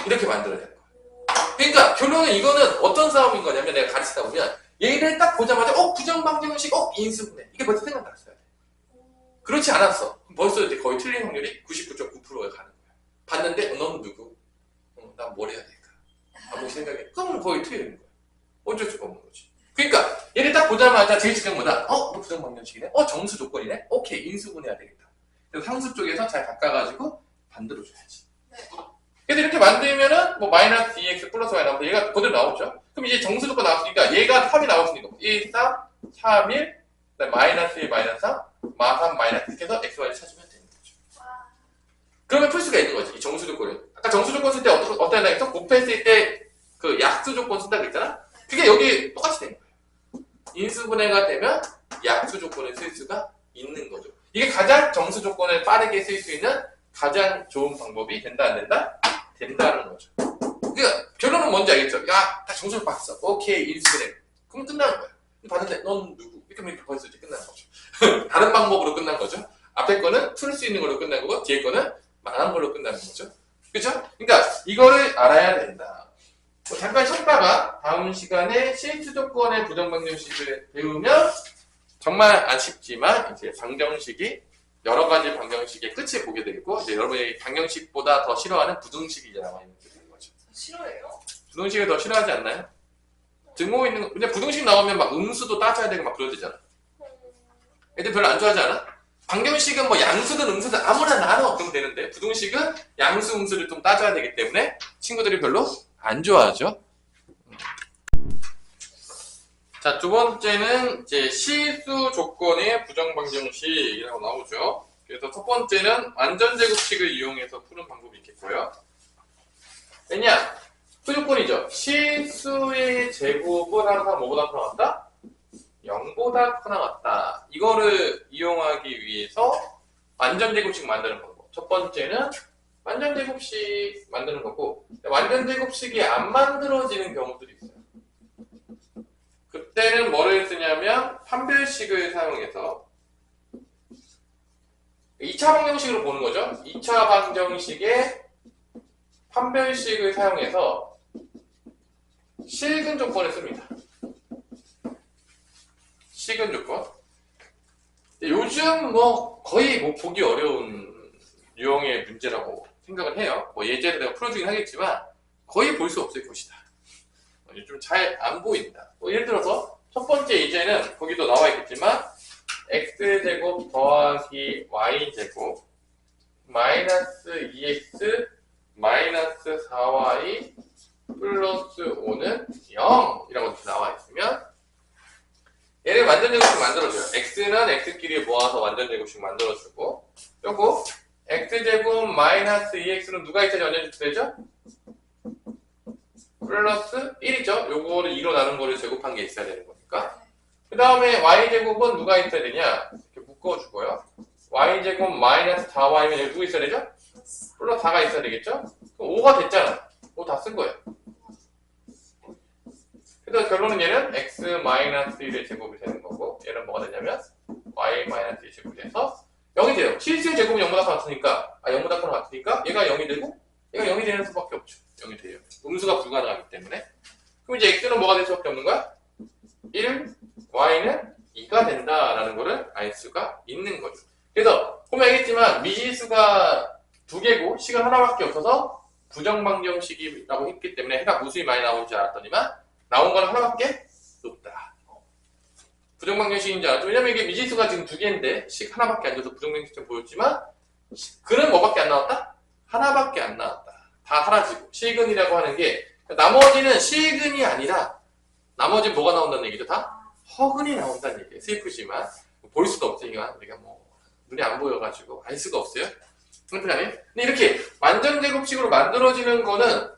이렇게 만들어야 되는 거야. 그러니까 결론은 이거는 어떤 싸움인 거냐면 내가 가르치다 보면 얘를 딱 보자마자 부정방정식, 인수분해. 이게 벌써 생각났어야 돼. 그렇지 않았어. 벌써 이제 거의 틀린 확률이 99.9%가 가는 거야. 봤는데 넌 누구? 난 뭘 해야 될까? 아무 생각에. 그럼 거의 틀리는 거야. 어쩔 수가 없는 거지. 그러니까 얘를 딱 보자마자 제일 중요한 거다. 너 부정방정식이네? 정수 조건이네? 오케이, 인수분해야 되겠다. 그래서 상수 쪽에서 잘 바꿔가지고 만들어줘야지. 네. 그래서 이렇게 만들면은 뭐 마이너스 2x 플러스 y 나오면서 얘가 그대로 나오죠. 그럼 이제 정수 조건 나왔으니까 얘가 3이 나왔으니까 1, 3, 3, 1, 마이너스 1, 마이너스 3, 마 3, 마이너스 이렇게 해서 x, y를 찾으면 되는 거죠. 그러면 풀 수가 있는 거지, 이 정수 조건을. 아까 정수 조건 쓸 때 어떤 했어? 곱했을 때 그 약수 조건 쓴다고 했잖아? 그게 여기 똑같이 되는 거예요. 인수분해가 되면 약수 조건을 쓸 수가 있는 거죠. 이게 가장 정수 조건을 빠르게 쓸 수 있는 가장 좋은 방법이 된다, 안 된다? 된다는 거죠. 그러니까 결론은 뭔지 알겠죠? 야, 다 정수를 봤어. 오케이, 인수분해. 그럼 끝나는 거야. 봤는데 넌 누구? 이렇게 하면 벌써 이제 끝나는 거죠. 다른 방법으로 끝난 거죠. 앞에 거는 풀 수 있는 걸로 끝난 거고 뒤에 거는 망한 걸로 끝나는 거죠. 그렇죠? 그러니까 이거를 알아야 된다. 잠깐 쉬었다가 다음 시간에 실수 조건의 부정방정식을 배우면 정말 아쉽지만 이제 방정식이 여러 가지 방정식의 끝을 보게 되고 이제 여러분이 방정식보다 더 싫어하는 부등식이 나와 있는 거죠. 싫어해요? 부등식을 더 싫어하지 않나요? 등호 있는 거, 근데 부등식 나오면 막 음수도 따져야 되고 막 그래야 되잖아. 애들 별로 안 좋아하지 않아? 방정식은 뭐 양수든 음수든 아무나 나눠 그러면 되는데 부등식은 양수 음수를 좀 따져야 되기 때문에 친구들이 별로 안 좋아하죠. 자, 두 번째는 이제 실수 조건의 부정방정식이라고 나오죠. 그래서 첫 번째는 완전제곱식을 이용해서 푸는 방법이 있겠고요. 왜냐? 수조건이죠. 실수의 제곱은 항상 뭐보다 커 나갔다? 0보다 커 나갔다. 이거를 이용하기 위해서 완전제곱식 만드는 방법. 첫 번째는 완전제곱식 만드는 거고 완전제곱식이 안 만들어지는 경우들이 있어요. 그때는 뭐를 쓰냐면 판별식을 사용해서 2차 방정식으로 보는 거죠. 2차 방정식의 판별식을 사용해서 실근 조건을 씁니다. 실근 조건. 요즘 뭐 거의 뭐 보기 어려운 유형의 문제라고 생각을 해요. 뭐 예제를 내가 풀어주긴 하겠지만 거의 볼 수 없을 것이다. 요즘 잘 안 보인다. 뭐 예를 들어서 첫 번째 예제는 거기도 나와 있겠지만 x제곱 더하기 y제곱 마이너스 2x 마이너스 4y 플러스 5는 0 이라고 이렇게 나와 있으면 얘를 완전제곱식 만들어줘요. x는 x끼리 모아서 완전제곱식 만들어주고 요거 x제곱 마이너스 2x는 누가 있어야지 완전제곱 되죠? 플러스 1이죠. 요거를 2로 나눈 거를 제곱한 게 있어야 되는 거니까. 그 다음에 y제곱은 누가 있어야 되냐? 이렇게 묶어주고요. y제곱 마이너스 4y면 여기 누구 있어야 되죠? 플러스 4가 있어야 되겠죠? 그럼 5가 됐잖아. 5 다 쓴 거예요. 그래서 결론은 얘는 x 마이너스 1의 제곱이 되는 거고 얘는 뭐가 되냐면 y 마이너스 1의 제곱이 돼서 0이 돼요. 실수의 제곱은 0보다 같으니까 0보다 같으니까 얘가 0이 되고 얘가 0이 되는 수밖에 없죠. 0이 돼요. 음수가 불가능하기 때문에. 그럼 이제 x는 뭐가 될 수밖에 없는 거야? 1, y는 2가 된다라는 거를 알 수가 있는 거죠. 그래서 보면 알겠지만 미지수가 두 개고 식은 하나밖에 없어서 부정방정식이라고 했기 때문에 해가 무수히 많이 나오는 줄 알았더니만 나온 건 하나밖에 없다. 부정방정식인 줄 알았죠. 왜냐면 이게 미지수가 지금 두 개인데 식 하나밖에 안 줘서 부정방정식처럼 보였지만 글은 뭐밖에 안 나왔다? 하나밖에 안 나왔다. 다 사라지고 실근이라고 하는 게 나머지는 실근이 아니라 나머지는 뭐가 나온다는 얘기죠? 다 허근이 나온다는 얘기예요. 슬프지만 볼 수도 없으니까 우리가 뭐 눈이 안 보여가지고 알 수가 없어요. 근데 이렇게 완전제곱식으로 만들어지는 거는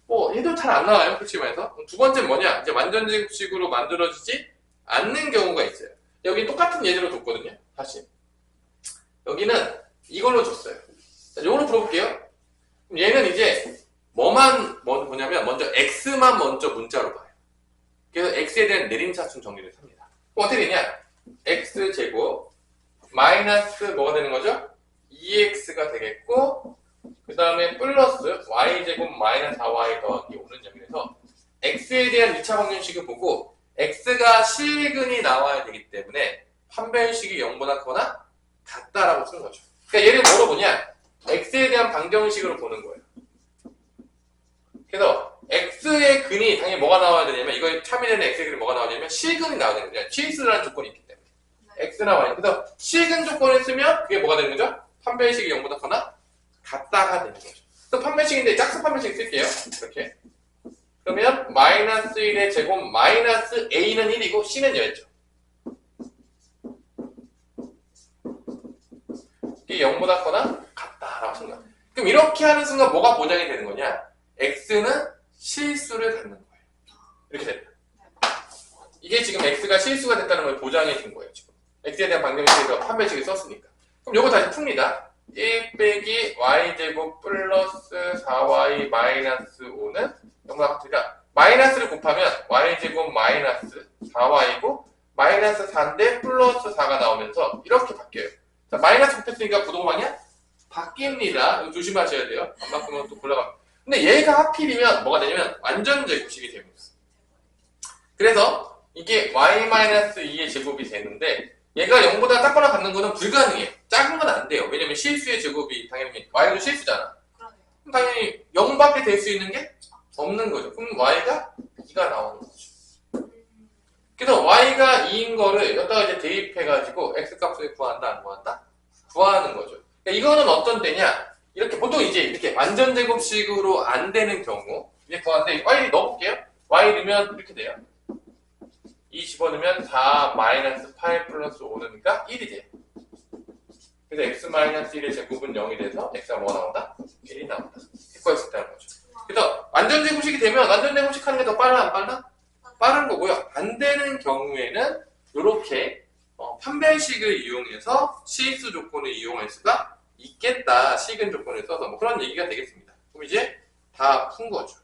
뭐 얘도 잘 안 나와요. 솔직히 말해서. 두 번째는 뭐냐? 이제 완전제곱식으로 만들어지지 않는 경우가 있어요. 여기 똑같은 예제로 줬거든요. 다시 여기는 이걸로 줬어요. 자, 이걸로 풀어볼게요. 얘는 이제 뭐냐면 먼저 x만 먼저 문자로 봐요. 그래서 x에 대한 내림차순 정리를 합니다. 그럼 어떻게 되냐? x제곱 마이너스 뭐가 되는 거죠? 2x가 되겠고 그 다음에 플러스 y제곱 마이너스 4y 더하기 5는 0이라서 x에 대한 2차 방정식을 보고 x가 실근이 나와야 되기 때문에 판별식이 0보다 크거나 같다라고 쓰는 거죠. 그러니까 얘를 뭐로 보냐? x에 대한 방정식으로 보는 거예요. 그래서 x의 근이 당연히 뭐가 나와야 되냐면 이거 참이되는 x의 근이 뭐가 나와야 되냐면 실근이 나와야 되는 거죠. 치수라는 조건이 있기 때문에 x나 y. 그래서 실근 조건을 쓰면 그게 뭐가 되는 거죠? 판별식이 0보다 크거나 같다가 되는 거죠. 또 판별식인데 짝수 판별식 쓸게요. 이렇게. 그러면 마이너스 1의 제곱 마이너스 a는 1이고 c는 0죠. 이게 0보다 크거나 같다라고 생각. 그럼 이렇게 하는 순간 뭐가 보장이 되는 거냐? x는 실수를 갖는 거예요. 이렇게 됩니다. 이게 지금 x가 실수가 됐다는 걸 보장해 준 거예요. 지금 x에 대한 방정식에서 판별식을 썼으니까. 그럼 요거 다시 풉니다. 1 빼기 y제곱 플러스 4y 마이너스 5는 0보다 같으니까 마이너스를 곱하면 y제곱 마이너스 4y고 마이너스 4인데 플러스 4가 나오면서 이렇게 바뀌어요. 자, 마이너스 곱했으니까 부동방향 바뀝니다. 이거 조심하셔야 돼요. 안 바꾸면 또 골라가. 근데 얘가 하필이면 뭐가 되냐면 완전 제곱식이 됩니다. 그래서 이게 y-2의 제곱이 되는데 얘가 0보다 작거나 같는 거는 불가능해요. 작은 건 안 돼요. 왜냐면 실수의 제곱이 당연히 y도 실수잖아. 그럼 당연히 0밖에 될 수 있는 게 없는 거죠. 그럼 y가 2가 나오는 거죠. 그래서 y가 2인 거를 여기다가 이제 대입해가지고 x 값을 구한다, 안 구한다? 구하는 거죠. 그러니까 이거는 어떤 때냐? 이렇게 보통 이제 이렇게 완전 제곱식으로 안 되는 경우 이제 구하는데 y 넣어볼게요. y 넣으면 이렇게 돼요. 2 집어넣으면 4 마이너스 8 플러스 5니까 1이 돼요. 그래서 x 마이너스 1의 제곱은 0이 돼서 x가 뭐가 나온다? 1이 나온다. 이렇게 구할 수 있다는 거죠. 그래서 완전 제곱식이 되면 완전 제곱식 하는 게 더 빨라 안 빨라? 빠른 거고요. 안 되는 경우에는 이렇게 판별식을 이용해서 실수 조건을 이용할 수가 있겠다. 실근 조건을 써서 뭐 그런 얘기가 되겠습니다. 그럼 이제 다 푼 거죠.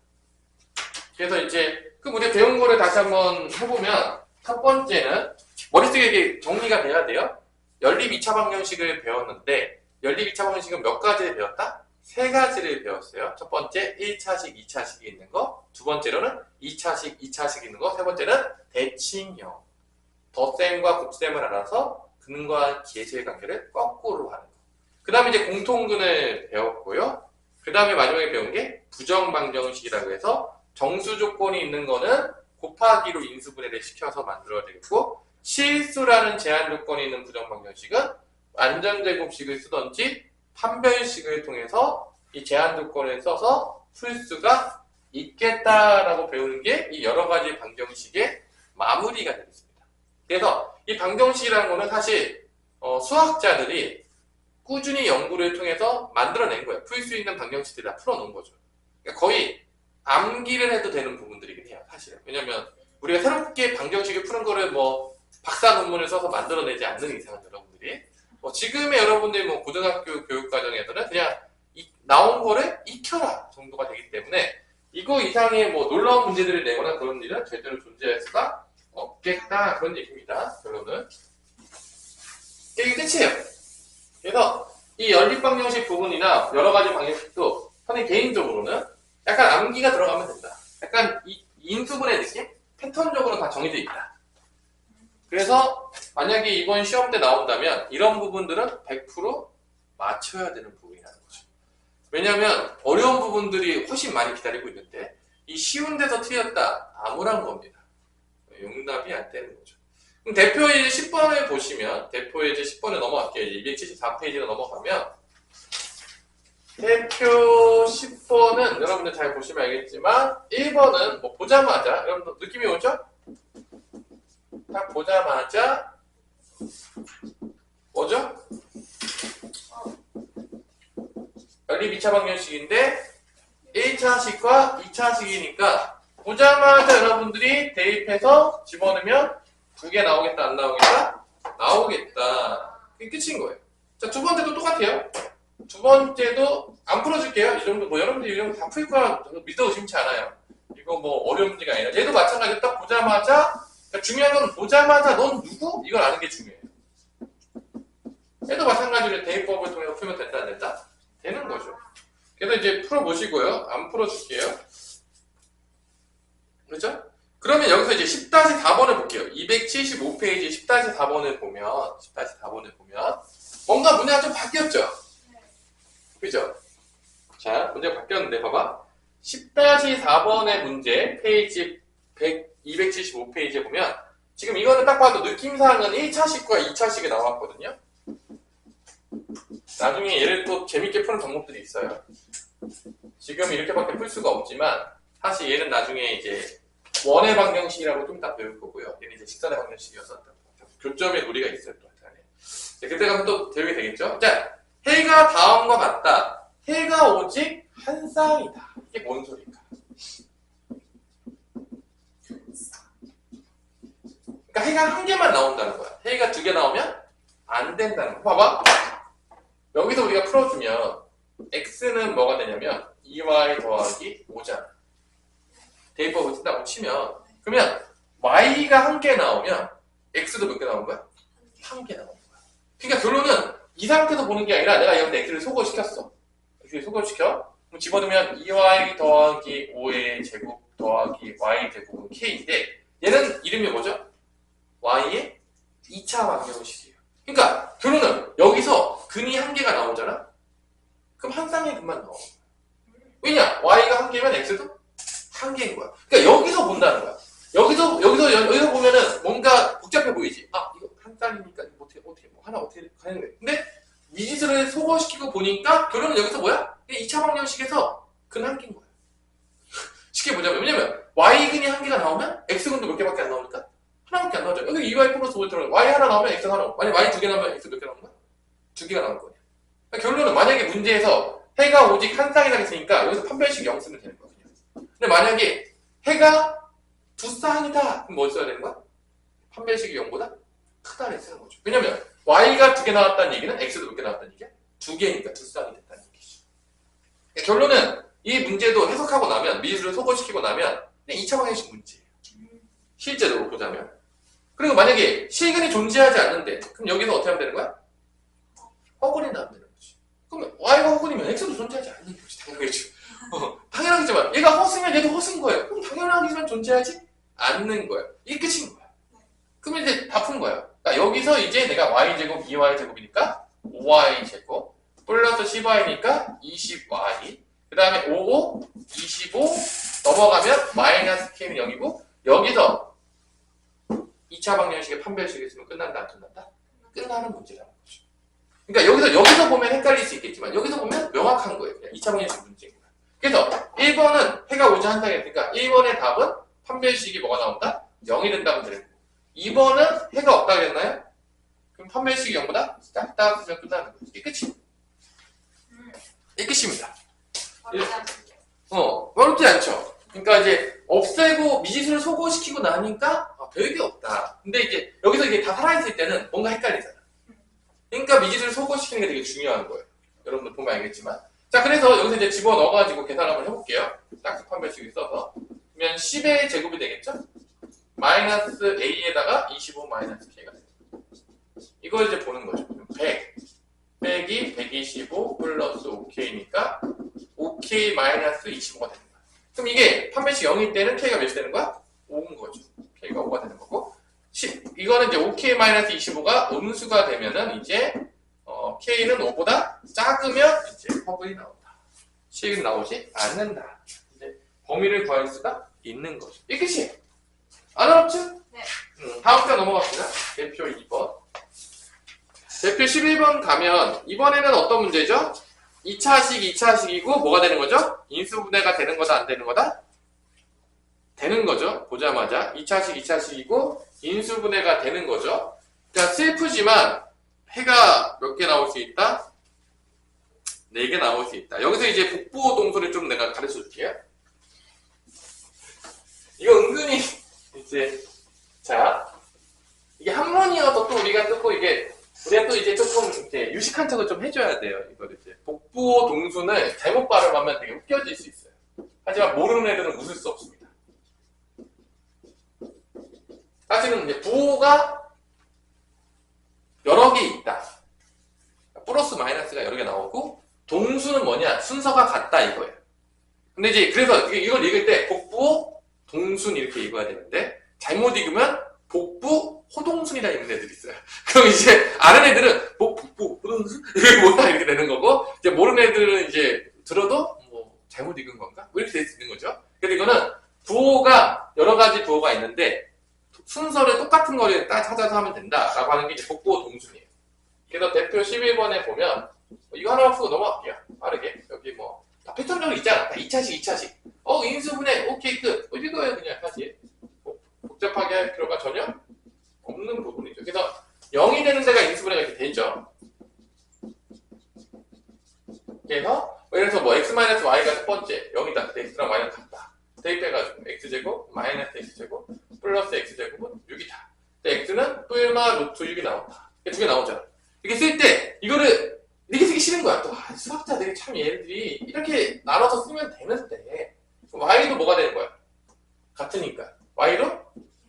그래서 이제 그 우리 배운 거를 다시 한번 해보면 첫 번째는 머릿속에 이게 정리가 돼야 돼요. 연립 2차 방정식을 배웠는데 연립 2차 방정식은 몇 가지를 배웠다? 세 가지를 배웠어요. 첫 번째 1차식, 2차식이 있는 거, 두 번째로는 2차식, 2차식이 있는 거, 세 번째는 대칭형. 덧셈과 곱셈을 알아서 근과 기의 관계를 거꾸로 하는 거. 그 다음에 이제 공통근을 배웠고요. 그 다음에 마지막에 배운 게 부정방정식이라고 해서 정수 조건이 있는 거는 곱하기로 인수분해를 시켜서 만들어야 되겠고 실수라는 제한 조건이 있는 부정방정식은 완전제곱식을 쓰던지 판별식을 통해서 이 제한 조건을 써서 풀 수가 있겠다라고 배우는 게 이 여러 가지 방정식의 마무리가 되겠습니다. 그래서 이 방정식이라는 거는 사실 수학자들이 꾸준히 연구를 통해서 만들어낸 거예요. 풀 수 있는 방정식들을 다 풀어놓은 거죠. 그러니까 거의 암기를 해도 되는 부분들이긴 해요, 사실은. 왜냐면 우리가 새롭게 방정식을 푸는 거를 뭐 박사 논문을 써서 만들어내지 않는 이상은 여러분들이 지금의 여러분들이 뭐 고등학교 교육과정에서는 그냥 나온 거를 익혀라 정도가 되기 때문에 이거 이상의 뭐 놀라운 문제들을 내거나 그런 일은 절대로 존재할 수가 없겠다 그런 얘기입니다. 결론은 이게 끝이에요. 그래서 이 연립방정식 부분이나 여러 가지 방정식도 선생님 개인적으로는 약간 암기가 들어가면 된다. 약간 이 인수분해 느낌? 패턴적으로 다 정해져 있다. 그래서 만약에 이번 시험 때 나온다면 이런 부분들은 100% 맞춰야 되는 부분이라는 거죠. 왜냐하면 어려운 부분들이 훨씬 많이 기다리고 있는데 이 쉬운 데서 틀렸다. 암울한 겁니다. 용납이 안 되는 거죠. 그럼 대표예제 10번을 보시면 대표예제 10번을 넘어갈게요. 274페이지로 넘어가면 대표 10번은 여러분들 잘 보시면 알겠지만 1번은 뭐 보자마자 여러분들 느낌이 오죠? 딱 보자마자 뭐죠? 연립 2차 방정식인데 1차식과 2차식이니까 보자마자 여러분들이 대입해서 집어넣으면 두 개 나오겠다 안 나오겠다? 나오겠다. 그게 끝인 거예요. 자, 두 번째도 똑같아요. 두 번째도 안 풀어줄게요. 이 정도 뭐 여러분들이 이 정도 다 풀 거라 믿어 의심치 않아요. 이거 뭐 어려운 문제가 아니라 얘도 마찬가지로 딱 보자마자 그러니까 중요한 건 보자마자 넌 누구? 이걸 아는 게 중요해요. 얘도 마찬가지로 대입법을 통해서 풀면 된다 안 된다? 되는 거죠. 그래서 이제 풀어보시고요. 안 풀어줄게요. 그렇죠? 그러면 여기서 이제 10-4번을 볼게요. 275페이지 10-4번을 보면 뭔가 문제가 좀 바뀌었죠? 그죠? 자, 문제가 바뀌었는데 봐봐. 10-4번의 문제 페이지 275페이지에 보면 지금 이거는 딱 봐도 느낌상은 1차식과 2차식이 나왔거든요. 나중에 얘를 또 재밌게 푸는 방법들이 있어요. 지금 이렇게밖에 풀 수가 없지만 사실 얘는 나중에 이제 원의 방정식이라고 좀 이따 배울 거고요. 얘는 이제 직선의 방정식이어서 교점에 무리가 있어요. 또 그때 가면 또 배우게 되겠죠. 자, 해가 다음과 같다. 해가 오직 한 쌍이다. 이게 뭔 소리인가? 그러니까 해가 한 개만 나온다는 거야. 해가 두 개 나오면 안 된다는 거야. 봐봐. 여기서 우리가 풀어주면 x는 뭐가 되냐면 2y 더하기 5잖아. 대입법을 쓴다고 치면 그러면 y가 한 개 나오면 x도 몇 개 나온 거야? 한 개 나온 거야. 그러니까 결론은 이 상태에서 보는 게 아니라 내가 여기다 x를 소거시켰어. x를 소거시켜. 그럼 집어넣으면 2y 더하기 5의 제곱 더하기 y 제곱은 k인데 얘는 이름이 뭐죠? y의 2차 방정식이에요. 그러니까 결론은 여기서 근이 한 개가 나오잖아? 그럼 한 쌍의 근만 나와. 왜냐? y가 한 개면 x도 한 개인 거야. 그러니까 여기서 본다는 거야. 여기서 보면은 뭔가 복잡해 보이지? 아, 이거 한 쌍이니까 어떻게 가는 거야. 근데 미지수를 소거시키고 보니까 결론은 여기서 뭐야? 2차 방정식에서 근 한 개인 거야. 쉽게 보자면, 왜냐면 y근이 한 개가 나오면 x근도 몇 개밖에 안 나오니까 하나밖에 안 나오죠. 여기 2y 플러스 5 들어가면 y 하나 나오면 x 하나 나오고, 만약 y 두 개 나오면 x 몇 개 나오는 거야? 두 개가 나올 거야. 그러니까 결론은 만약에 문제에서 해가 오직 한 쌍이라 했으니까 여기서 판별식 0 쓰면 되는 거야. 근데 만약에 해가 두 쌍이다. 그럼 뭐 써야 되는 거야? 판별식이 0보다 크다를 쓰는 거죠. 왜냐면 y가 두 개 나왔다는 얘기는 x도 몇 개 나왔다는 얘기야? 두 개니까 두 쌍이 됐다는 얘기죠. 그러니까 결론은 이 문제도 해석하고 나면 미지수를 소거시키고 나면 2차 방정식 문제예요. 실제로 보자면. 그리고 만약에 실근이 존재하지 않는데 그럼 여기서 어떻게 하면 되는 거야? 허근이 나오면 되는 거지. 그러면 y가 허근이면 x도 존재하지 않는 거지. 당연하죠. 당연하겠지만 얘가 허스면 얘도 허스인 거예요. 그럼 당연하겠지만 존재하지 않는 거예요. 이게 끝인 거야. 그러면 이제 다 푼 거야. 그러니까 여기서 이제 내가 y제곱 2y제곱이니까 5y제곱 플러스 10y니까 20y 그 다음에 5, 25 넘어가면 마이너스 k는 0이고 여기서 2차 방정식의 판별식이 있으면 끝난다 안 끝난다? 끝나는 문제라는 거죠. 그러니까 여기서 보면 헷갈릴 수 있겠지만 여기서 보면 명확한 거예요. 그냥 2차 방정식 문제인 거야. 그래서 1번은 해가 오지 한 쌍이니까 1번의 답은 판별식이 뭐가 나온다? 0이 된다고 되는 거고 2번은 해가 없다고 했나요? 그럼 판별식이 0보다 작다 하면 끝나는 거예요. 이게 끝이에요. 이게 끝입니다. 어렵지 않죠? 그러니까 이제 없애고 미지수를 소거시키고 나니까 별게 없다. 근데 이제 여기서 이게 다 살아있을 때는 뭔가 헷갈리잖아. 그러니까 미지수를 소거시키는 게 되게 중요한 거예요. 여러분들 보면 알겠지만. 자, 그래서 여기서 이제 집어넣어가지고 계산 한번 해볼게요. 짝수 판별식을 써서. 그러면 10의 제곱이 되겠죠? 마이너스 a에다가 25 마이너스 k가 되죠. 이걸 이제 보는 거죠. 100 빼기 125 플러스 5k니까 5k 마이너스 25가 되는 거야. 그럼 이게 판별식 0일 때는 k가 몇이 되는 거야? 5인 거죠. k가 5가 되는 거고 10, 이거는 이제 5k 마이너스 25가 음수가 되면은 이제 k는 5보다 작으면 이제 허근이 나온다. 식은 나오지 않는다. 이제 범위를 구할 수가 있는 거죠. 이 끝이에요. 안 어렵죠? 네. 다음 편 넘어갑시다. 대표 2번. 대표 11번 가면 이번에는 어떤 문제죠? 2차식이고 뭐가 되는 거죠? 인수분해가 되는 거다 안 되는 거다? 되는 거죠. 보자마자 2차식이고 인수분해가 되는 거죠. 그러니까 슬프지만 해가 몇 개 나올 수 있다? 4개 나올 수 있다. 여기서 이제 복부 동소를 좀 내가 가르쳐 줄게요. 이거 은근히 이제 자 이게 한문이어서 또 우리가 또 우리가 또 이제 조금 이제 유식한 척을 좀 해줘야 돼요. 이거를 이제 복부호 동순을 잘못 발음하면 되게 웃겨질 수 있어요. 하지만 모르는 애들은 웃을 수 없습니다. 자, 가지는 이제 부호가 여러 개 있다. 플러스 마이너스가 여러 개 나오고 동수는 뭐냐? 순서가 같다 이거예요. 근데 이제 그래서 이걸 읽을 때 복부 동순 이렇게 읽어야 되는데 잘못 읽으면 복부 호동순이라 읽는 애들이 있어요. 그럼 이제 아는 애들은 복부 호동순 이게 뭐야 이렇게 되는 거고 이제 모르는 애들은 이제 들어도 뭐 잘못 읽은 건가? 뭐 이렇게 될 수 있는 거죠. 그래서 이거는 부호가 여러 가지 부호가 있는데 순서를 똑같은 거를 딱 찾아서 하면 된다라고 하는 게 이제 복부 동순이에요. 그래서 대표 11번에 보면 이거 하나만 쓰고 넘어갈게요. 빠르게 여기 뭐 다 패턴적으로 있잖아. 다 2차식 2차식 인수분해 오케이 끝 이거예요. 그냥 사실 복잡하게 할 필요가 전혀 없는 부분이죠. 그래서 0이 되는 데가 인수분해가 이렇게 되죠. 그래서 예를 들어서 뭐 x-y가 첫 번째 0이다. x랑 y는 같다. 대입해가지고 x제곱 마이너스 x제곱 플러스 x제곱은 6이다. x는 뿔마 루트 6이 나온다. 두 개 나오잖아. 이렇게 쓸 때 이거를 이렇게 쓰기 싫은 거야. 또 수학자들이 참 얘네들이 이렇게 나눠서 쓰면 되는데 y도 뭐가 되는 거야? 같으니까 y로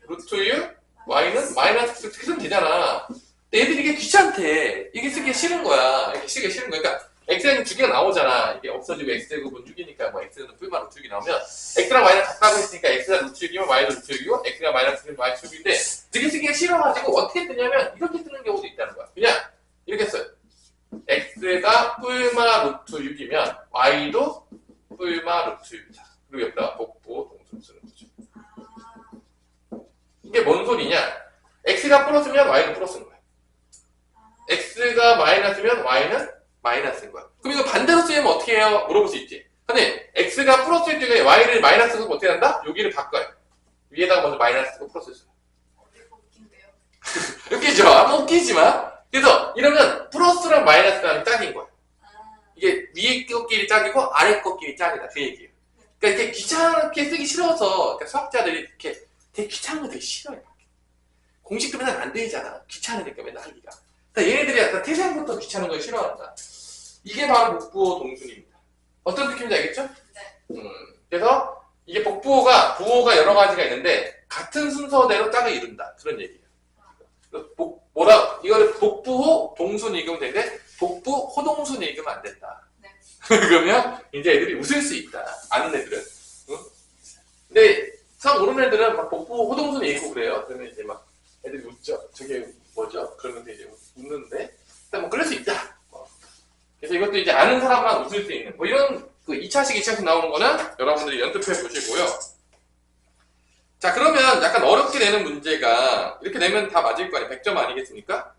루트 6 y는 마이너스 6 쓰면 되잖아. 근데 애들이 이게 귀찮대. 이게 쓰기 싫은 거야. 이게 쓰기 싫은 거야. 그러니까 x는 두 개가 나오잖아. 이게 없어지고 x제곱은 6이니까 뭐 x는 뿔마 루트 6이 나오면 x랑 y는 같다고 했으니까 x가 루트 6이면 y도 루트 6이고 x가 마이너스 6이면 y 6인데 되게 쓰기가 싫어가지고 어떻게 쓰냐면 이렇게 쓰는 경우도 있다는 거야. 그냥 이렇게 써요. x가 뿔마 루트 6이면 y도 뿔마 루트 6이다. 그리고 여기다 복부 동순 쓰는 거죠. 이게 뭔 소리냐? x가 플러스면 y는 플러스인 거야. x가 마이너스면 y는 마이너스인 거야. 그럼 이거 반대로 쓰면 어떻게 해요? 물어볼 수 있지. 근데 x가 플러스일 적에 y를 마이너스 쓰고 어떻게 한다? 여기를 바꿔요. 위에다가 먼저 마이너스 쓰고 플러스 써요. 웃긴데요. 웃기죠? 아무 웃기지만. 그래서 이러면 플러스랑 마이너스랑 짝인 거야. 이게 위에 것끼리 짝이고 아래 것끼리 짝이다. 그 얘기예요. 그러니까 이렇게 귀찮게 쓰기 싫어서 그러니까 수학자들이 이렇게 되게 귀찮은 거 되게 싫어해요. 공식도 맨날 안 되잖아. 귀찮으니까 맨날 하기가. 그러니까 얘네들이 약간 태생부터 귀찮은 걸 싫어한다. 이게 바로 복부호 동순입니다. 어떤 느낌인지 알겠죠? 네. 그래서 이게 복부호가 부호가 여러 가지가 있는데 같은 순서대로 짝을 이룬다. 그런 얘기예요. 이거를 복부호 동순 읽으면 되는데 복부 호동순 읽으면 안 된다. 네. 그러면 이제 애들이 웃을 수 있다. 아는 애들은. 응? 근데 참 모르는 애들은 막 복부 호동순 읽고 그래요. 그러면 이제 막 애들이 웃죠. 저게 뭐죠? 그러면서 이제 웃는데 일단 뭐 그럴 수 있다. 그래서 이것도 이제 아는 사람만 웃을 수 있는 뭐 이런 그 2차식 2차식 나오는 거는 여러분들이 연습해 보시고요. 자, 그러면 약간 어렵게 내는 문제가 이렇게 내면 다 맞을 거 아니에요. 100점 아니겠습니까?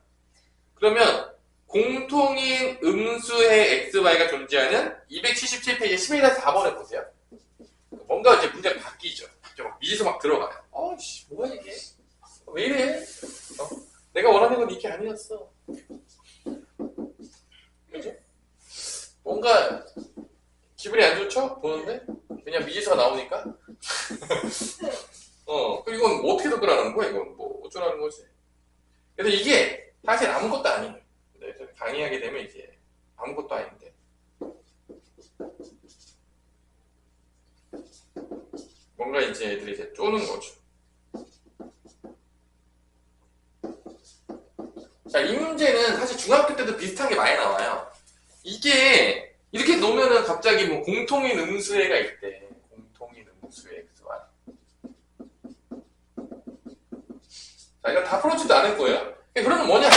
그러면 공통인 음수의 xy가 존재하는 277페이지 11에서 4번에 보세요. 뭔가 이제 문제가 바뀌죠. 막 미지수 막 들어가요. 어이씨, 뭐야 이게? 왜 이래? 내가 원하는 건 이게 아니었어. 그죠? 뭔가 기분이 안 좋죠? 보는데? 그냥 미지수가 나오니까? 그리고 이건 뭐 어떻게 접근하는 거야? 이건 뭐 어쩌라는 거지? 그래서 이게 사실 아무것도 아니에요. 근데 강의하게 되면 이제 아무것도 아닌데. 뭔가 이제 애들이 이제 쪼는 거죠. 자, 이 문제는 사실 중학교 때도 비슷한 게 많이 나와요. 이게 이렇게 놓으면은 갑자기 뭐 공통인 음수애가 있대. 공통인 음수애 xy. 자, 이거 다 풀어지도 않을 거예요. 그러면 뭐냐?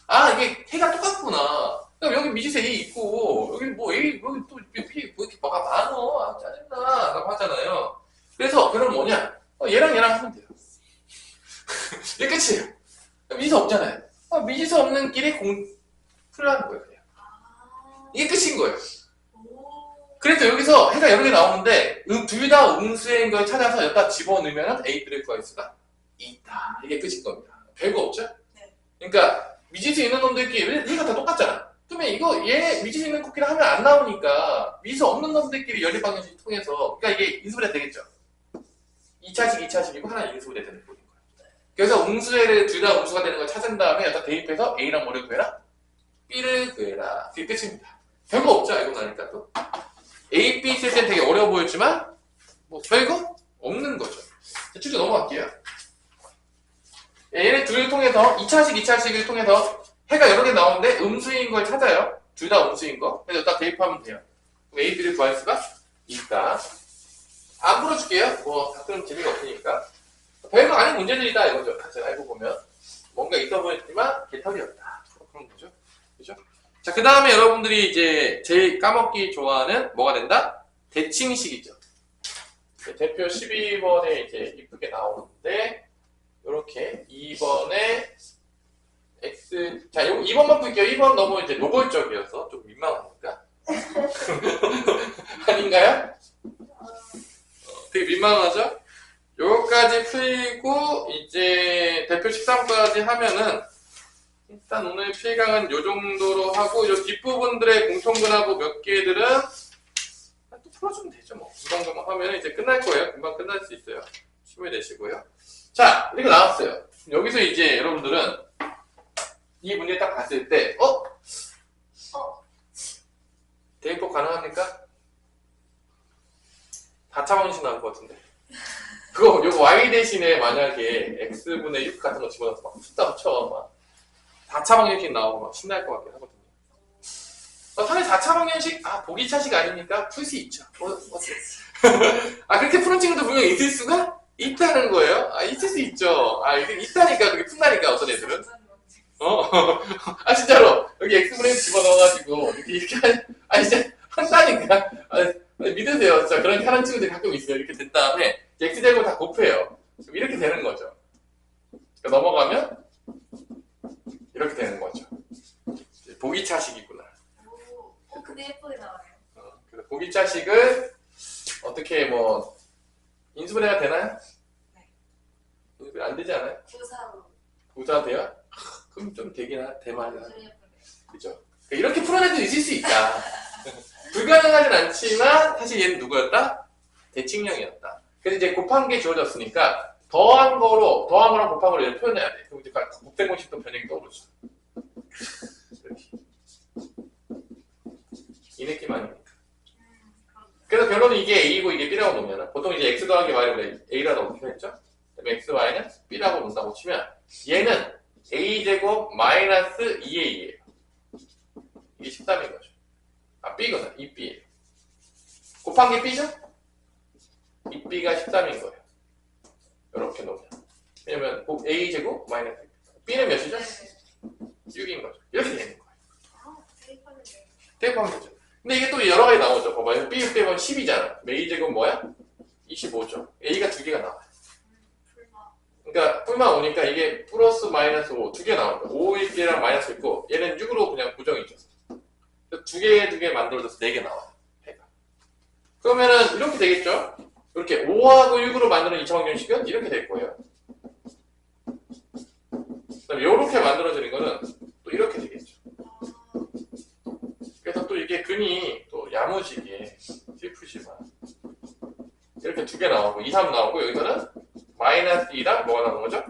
아, 이게 해가 똑같구나. 그럼 여기 미지수 A 있고, 여기 뭐 A, 여기 또 P, 뭐 이렇게 뭐가 많어. 아, 짜증나. 라고 하잖아요. 그래서, 그럼 뭐냐? 얘랑 얘랑 하면 돼요. 이게 끝이에요. 미지수 없잖아요. 미지수 없는 길이 풀라는 거예요, 그냥. 이게 끝인 거예요. 그래서 여기서 해가 여러 개 나오는데, 둘 다 음수인 걸 찾아서 여기다 집어넣으면 A 들을 거일 수가 있다. 이게 끝인 겁니다. 별거 없죠? 네. 그러니까 미지수 있는 놈들끼리 얘가 다 똑같잖아. 그러면 이거 얘 미지수 있는 코끼리 하면 안 나오니까 미지수 없는 놈들끼리 연립 방정식 통해서 그러니까 이게 인수분해 되겠죠. 2차식 2차식이고 하나 인수분해 되는 거인 거야. 그래서 음수애를 둘 다 음수가 되는 걸 찾은 다음에 여기다 대입해서 A랑 뭐를 구해라? B를 구해라. 그게 끝입니다. 별거 없죠. 알고 나니까 또. A, B 쓸 땐 되게 어려워 보였지만 뭐 별거 없는 거죠. 쭉쭉 넘어갈게요. 둘을 통해서 2차식, 2차식을 통해서 해가 여러 개 나오는데 음수인 걸 찾아요. 둘 다 음수인 거. 그래서 딱 대입하면 돼요. 그럼 A, B를 구할 수가 있다. 안 풀어줄게요. 뭐 가끔 재미가 없으니까. 별거 아닌 문제들이다 이거죠. 제가 알고 보면 뭔가 있어 보였지만 개털이었다. 그런 거죠. 그죠? 자, 그 다음에 여러분들이 이제 제일 까먹기 좋아하는 뭐가 된다? 대칭식이죠. 대표 12번에 이제 이쁘게 나오는데 이렇게 2번에 X 자, 요 2번만 볼게요. 2번 너무 이제 노골적이어서 좀 민망하니까 아닌가요? 되게 민망하죠? 요거까지 풀고 이제 대표 13까지 하면은 일단 오늘 필강은 요 정도로 하고 요 뒷부분들의 공통분하고 몇 개들은 또 풀어주면 되죠 뭐. 이 정도만 하면 이제 끝날 거예요. 금방 끝날 수 있어요. 힘을 내시고요. 자, 이렇게 나왔어요. 여기서 이제 여러분들은 이 문제 딱 봤을 때 대입법 가능합니까? 다차방식 나올 것 같은데. 그거 요거 y 대신에 만약에 x분의 6 같은 거 집어넣어서 막 숫자 붙여 막 4차 방정식 나오고 막 신날 것 같긴 하거든요. 사실 4차 방정식 보기 차식 아닙니까? 풀 수 있죠. 그렇게 푸는 친구도 분명히 있을 수가 있다는 거예요. 있을 수 있죠. 이게 있다니까 그게 푼다니까 어떤 애들은. 진짜로 여기 x분의 1 집어넣어가지고 이렇게 진짜 한다니까. 믿으세요. 진짜 그런 하는 친구들이 가끔 있어요. 이렇게 된 다음에 x제곱을 다 곱해요. 그럼 이렇게 되는 거죠. 그러니까 넘어가면 이렇게 되는 거죠. 보기차식이구나. 근데 예쁘게 나와요. 그래서 보기차식을 어떻게 뭐 인수분해가 되나요? 네. 인수분해 안 되지 않아요? 부사로. 부사 돼요? 그럼 좀 되긴 대만이야. 좀 예쁘게. 그죠? 이렇게 풀어내도 있을 수 있다. 불가능하진 않지만 사실 얘는 누구였다? 대칭형이었다. 그래서 이제 곱한 게 주어졌으니까 더한 거랑 곱한 거를 이렇게 표현해야 돼. 그럼 이제 곱된 공식도 변형이 떠오르죠. 이렇게. 이 느낌 아닙니까? 그래서 결론은 이게 A고 이게 B라고 놓으면 보통 이제 X 더하기 Y를 A라고 표현했죠? 그다음에 X, Y는 B라고 놓는다고 치면 얘는 A제곱 마이너스 2A예요. 이게 13인 거죠. B거든. 2B예요. 곱한 게 B죠? 2B가 13인 거예요. 이렇게 놓으면. 왜냐면 A제곱 마이너스 B는 몇이죠? 6인 거죠. 이렇게 되는 거예요. 대입하는데. 대입하면 되죠. 근데 이게 또 여러 가지 나오죠. 봐봐요. B 6대면 10이잖아. A제곱 뭐야? 25죠. A가 두 개가 나와요. 불마. 그러니까 뿔만 오니까 이게 플러스 마이너스 5 두 개 나옵니다. 5일 개랑 마이너스 있고 얘는 6으로 그냥 고정이죠. 두 개 만들어져서 4개 나와요. 해가. 그러면은 이렇게 되겠죠? 이렇게 5하고 6으로 만드는 2차 방정식은 이렇게 될 거예요. 그다음에 이렇게 만들어지는 거는 또 이렇게 되겠죠. 그래서 또 이게 근이 또 야무지게 슬프지만 이렇게 두 개 나오고 2, 3 나오고 여기서는 마이너스 2랑 뭐가 나오는 거죠?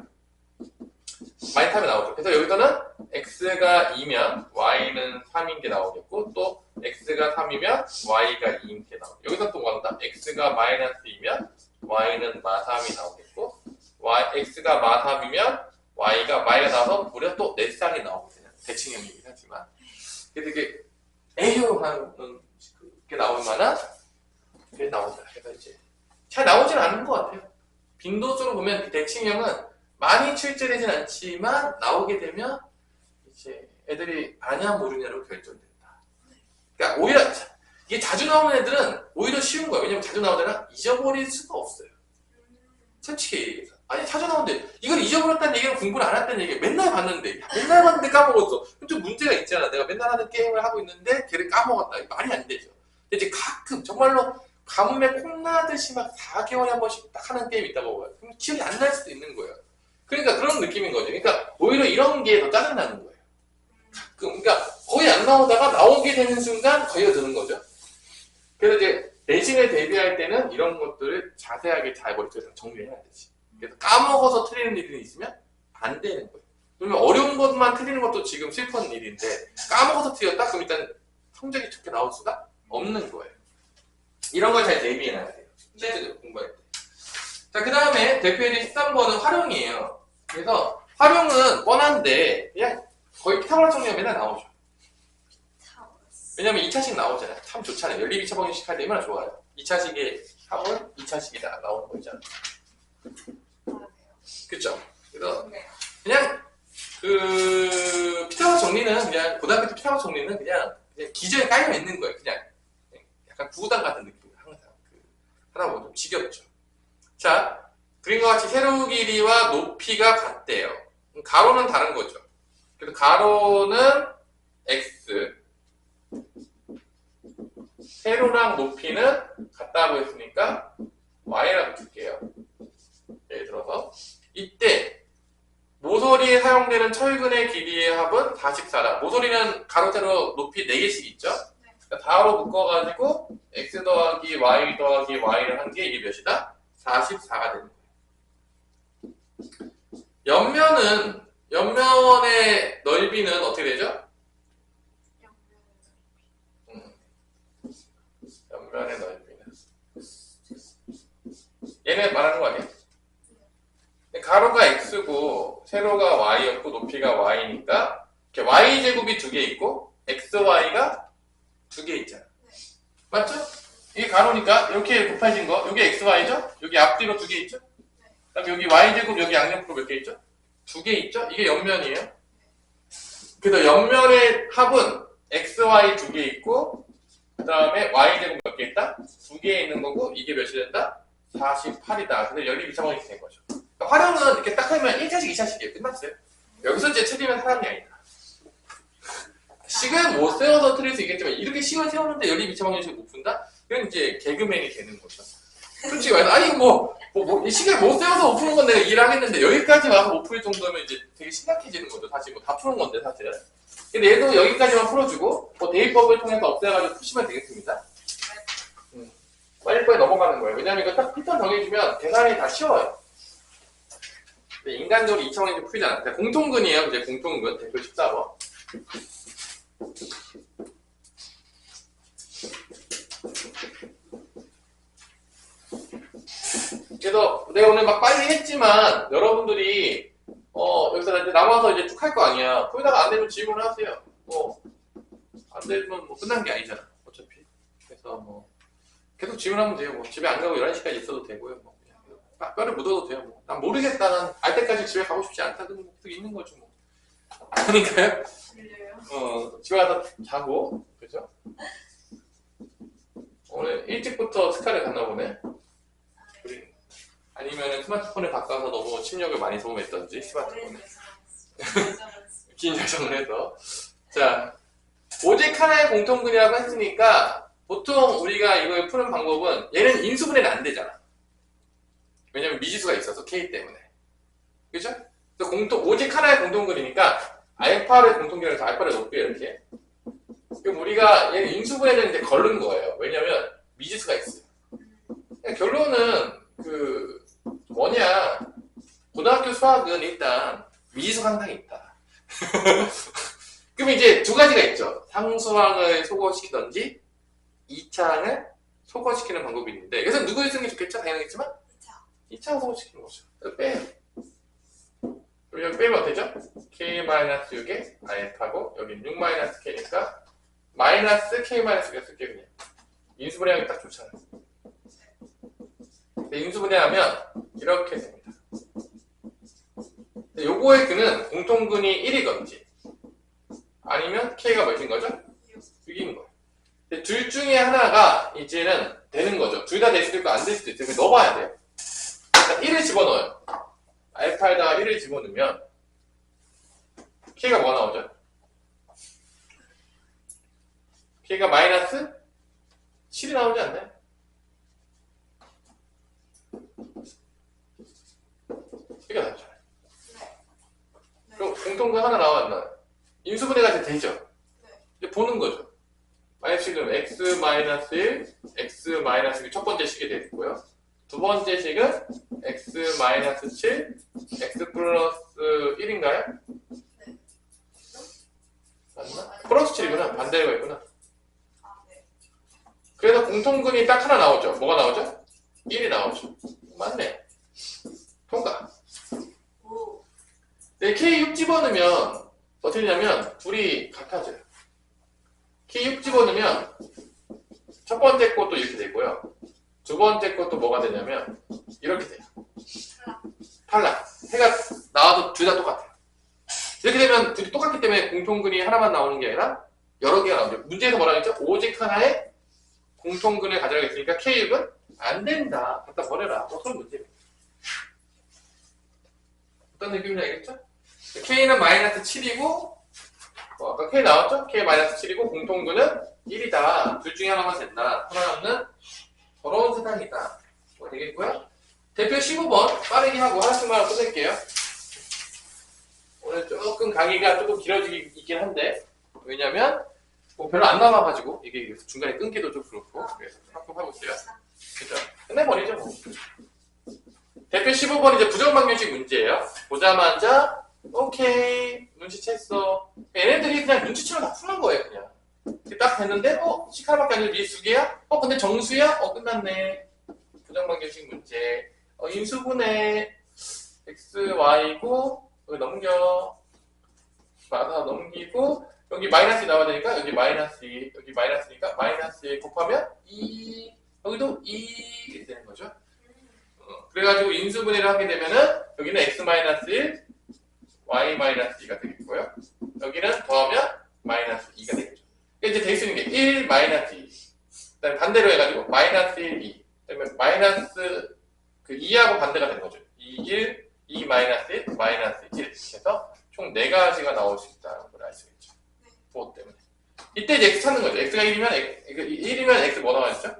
마이너스 3이 나오죠. 그래서 여기서는 x가 2면 y는 3인 게 나오겠고 또 x가 3이면 y가 2인 게 나오고 여기서 또 뭐한다? x가 마이너스 2면 y는 마3이 나오겠고 x가 마3이면 y가 마이너스 나와서 무려 또 4쌍이 나오게 돼요. 대칭형이긴 하지만 그래서 이게 에휴 하는 게 나올 만한 게 나온다. 그래서 이제 잘 나오진 않는 것 같아요. 빈도수로 보면 대칭형은 많이 출제되진 않지만 나오게 되면 이제 애들이 아냐 모르냐로 결정된다. 그러니까 오히려 이게 자주 나오는 애들은 오히려 쉬운 거예요. 왜냐면 자주 나오잖아. 잊어버릴 수가 없어요. 솔직히 얘기해서. 자주 나오는데 이걸 잊어버렸다는 얘기는 공부를 안 했다는 얘기야. 맨날 봤는데 까먹었어. 좀 문제가 있잖아. 내가 맨날 하는 게임을 하고 있는데 걔를 까먹었다. 이거 말이 안 되죠. 근데 이제 가끔 정말로 가뭄에 콩나듯이 막 4개월에 한 번씩 딱 하는 게임이 있다고 봐요. 그럼 기억이 안 날 수도 있는 거예요. 그러니까 그런 느낌인 거죠. 그러니까 오히려 이런 게 더 짜증나는 거예요. 가끔. 그러니까 거의 안 나오다가 나오게 되는 순간 걸려드는 거죠. 그래서 이제 내신에 대비할 때는 이런 것들을 자세하게 잘 머릿속에서 정리해야 되지. 그래서 까먹어서 틀리는 일이 있으면 안 되는 거예요. 그러면 어려운 것만 틀리는 것도 지금 슬픈 일인데 까먹어서 틀렸다? 그럼 일단 성적이 좋게 나올 수가 없는 거예요. 이런 걸 잘 대비해놔야 돼요. 실제로 공부할 때. 자, 그 다음에 대표해진 13번은 활용이에요. 그래서 활용은 뻔한데 그냥 거의 피타고라스 정리가 맨날 나오죠. 왜냐면 2차식 나오잖아요. 참 좋잖아요. 연립 2차 방정식 할 때 얼마나 좋아요. 2차식의 합은 2차식이다 나오는 거 있잖아. 그쵸? 그래서 그냥 그 피타고라스 정리는 그냥 고등학교 때 피타고라스 정리는 그냥 기저에 깔려 있는 거예요. 그냥 약간 구구단 같은 느낌이에요. 항상 하다 보면 좀 지겹죠. 자, 그림과 같이 세로 길이와 높이가 같대요. 가로는 다른 거죠. 그래서 가로는 x, 세로랑 높이는 같다고 했으니까 y라고 줄게요. 예를 들어서 이때 모서리에 사용되는 철근의 길이의 합은 44다. 모서리는 가로, 세로, 높이 4개씩 있죠? 그러니까 다로 묶어가지고 x 더하기 y 더하기 y를 한 게 이게 몇이다? 44가 되는 거예요. 옆면의 넓이는 어떻게 되죠? 옆면의 넓이는 얘네 말하는 거 아니야? 가로가 x고 세로가 y였고 높이가 y니까 이렇게 y제곱이 2개 있고 xy가 2개 있잖아. 맞죠? 이게 가로니까 이렇게 곱해진 거 여기 xy죠? 여기 앞뒤로 2개 있죠? 그다음 여기 y제곱 여기 양옆으로 몇 개 있죠? 2개 있죠? 이게 옆면이에요. 그래서 옆면의 합은 xy 2개 있고 그 다음에 y제곱 몇 개 있다? 2개 있는 거고 이게 몇이 된다? 48이다. 근데 연립 2차 방정식이 된 거죠. 그러니까 활용은 이렇게 딱 하면 1차식, 2차식이에요. 끝났어요. 여기서 이제 틀리면 사람이 아니다. 식을 못 세워서 틀릴 수 있겠지만 이렇게 식을 세우는데 연립 2차 방정식을 못 푼다? 그건 이제 개그맨이 되는 거죠. 솔직히 말해서 아니 이 식을 못 세워서 못 푸는 건 내가 이해를 하겠는데 여기까지 와서 못 풀 정도면 이제 되게 심각해지는 거죠. 사실 뭐 다 푸는 건데 사실은. 근데 얘도 여기까지만 풀어주고 뭐 대입법을 통해서 없애가지고 푸시면 되겠습니다. 빨리빨리 넘어가는 거예요. 왜냐면 이거 딱 패턴 정해주면 계산이 다 쉬워요. 근데 인간적으로 2차 방정식 풀잖아. 공통근이에요. 이제 공통근 대표 14번. 그래서 내가 오늘 막 빨리 했지만 여러분들이 여기서 이제 남아서 이제 쭉 할 거 아니야. 거기다가 안 되면 질문을 하세요. 안 되면 뭐 끝난 게 아니잖아. 어차피. 그래서 뭐 계속 질문하면 돼요. 뭐 집에 안 가고 11시까지 있어도 되고요. 뭐 그냥 뼈를 묻어도 돼요. 뭐. 난 모르겠다. 난 알 때까지 집에 가고 싶지 않다. 그럼 계속 있는 거죠. 뭐. 그러니까요. 집에 가서 자고 그죠? 오늘 일찍부터 스카를 갔나 보네. 아니면 스마트폰을 바꿔서 너무 침력을 많이 소모했던지 스마트폰에 긴 결정을 해서 자 오직 하나의 공통근이라고 했으니까 보통 우리가 이걸 푸는 방법은 얘는 인수분해는 안 되잖아. 왜냐면 미지수가 있어서 k 때문에 그죠? 그래서 오직 하나의 공통근이니까 알파를 공통근이라서 알파를 높게 이렇게 그럼 우리가 얘는 인수분해는 이제 걸른 거예요. 왜냐면 미지수가 있어요. 결론은 뭐냐 고등학교 수학은 일단 미지수가 항상 있다. 그럼 이제 두 가지가 있죠. 상수항을 소거시키던지 2차항을 소거시키는 방법이 있는데 그래서 누구를 쓰는 게 좋겠죠? 당연하겠지만 2차항 소거시키는 거죠. 빼요. 그럼 여기 빼면 어때죠? k-6에 알파고 여기 6-k니까 마이너스 k-6가 쓸게 그냥 인수분해하기 딱 좋잖아요. 인수분해하면 이렇게 됩니다. 요거의 근은 공통근이 1이건지 아니면 k가 몇인 거죠? 6인 거예요. 둘 중에 하나가 이제는 되는 거죠. 둘 다 될 수도 있고 안 될 수도 있어요. 넣어봐야 돼요. 일단 1을 집어넣어요. 알파에다가 1을 집어넣으면 k가 뭐 나오죠? k가 마이너스 7이 나오지 않나요? 이게 나오잖아요. 그럼 공통근 하나 나왔나? 인수분해가 이제 되죠? 이제 보는 거죠. 마이너스는 x-1, x-1이 첫 번째 식이 되고요. 두 번째 식은 x-7, x 플러스 1인가요? 맞나? 플러스 7이구나. 반대가 있구나. 그래서 공통근이 딱 하나 나오죠. 뭐가 나오죠? 1이 나오죠. 맞네. 통과. 근데 집어넣으면 어떻게 되냐면 둘이 같아져요. K 6 집어넣으면 첫 번째 것도 이렇게 되고요. 두 번째 것도 뭐가 되냐면 이렇게 돼요. 탈락. 해가 나와도 둘 다 똑같아요. 이렇게 되면 둘이 똑같기 때문에 공통근이 하나만 나오는 게 아니라 여러 개가 나오죠. 문제에서 뭐라 했죠? 오직 하나의 공통근을 가져가겠으니까 K6은 안 된다. 갖다 버려라. 뭐 그런 문제입니다. 어떤 느낌인지 알겠죠? K는 마이너스 7이고 아까 K 나왔죠? K 마이너스 7이고 공통근은 1이다. 둘 중에 하나만 된다. 하나 없는 더러운 세상이다. 뭐 되겠고요. 대표 15번 빠르게 하고 하나씩만 하고 끝낼게요. 오늘 조금 강의가 조금 길어지긴 한데 왜냐면 뭐 별로 안 남아가지고 이게 중간에 끊기도 좀 그렇고 그래서 한번 하고 있어요. 그죠? 끝내버리죠 뭐. 대표 15번 이제 부정방정식 문제예요. 보자마자 오케이 눈치챘어. 얘네들이 그냥 눈치채면 다 푸는 거예요 그냥. 딱 됐는데 시카밖에 아니라 위에 두 개야? 근데 정수야? 끝났네. 부정방정식 문제. 인수분해 x, y고 여기 넘겨. 받아 넘기고 여기 마이너스 나와야 되니까 여기 마이너스 2, 여기 마이너스니까 마이너스 1 곱하면 2, 여기도 2 이렇게 되는 거죠. 그래가지고 인수분해를 하게 되면은 여기는 x 마이너스 1, y 마이너스 2가 되겠고요. 여기는 더하면 마이너스 2가 되겠죠. 이제 될 수 있는 게 1 마이너스 2. 그다음에 반대로 해가지고 마이너스 1, 2. 그다음에 마이너스 그 2하고 반대가 되는 거죠. 2, 1, 2 마이너스 1, 마이너스 1. 해서 총 4가지가 나올 수 있다는 걸 알 수 있죠. 그것 때문에. 이때 이제 x 찾는 거죠. x가 1이면 x 뭐 나와있죠?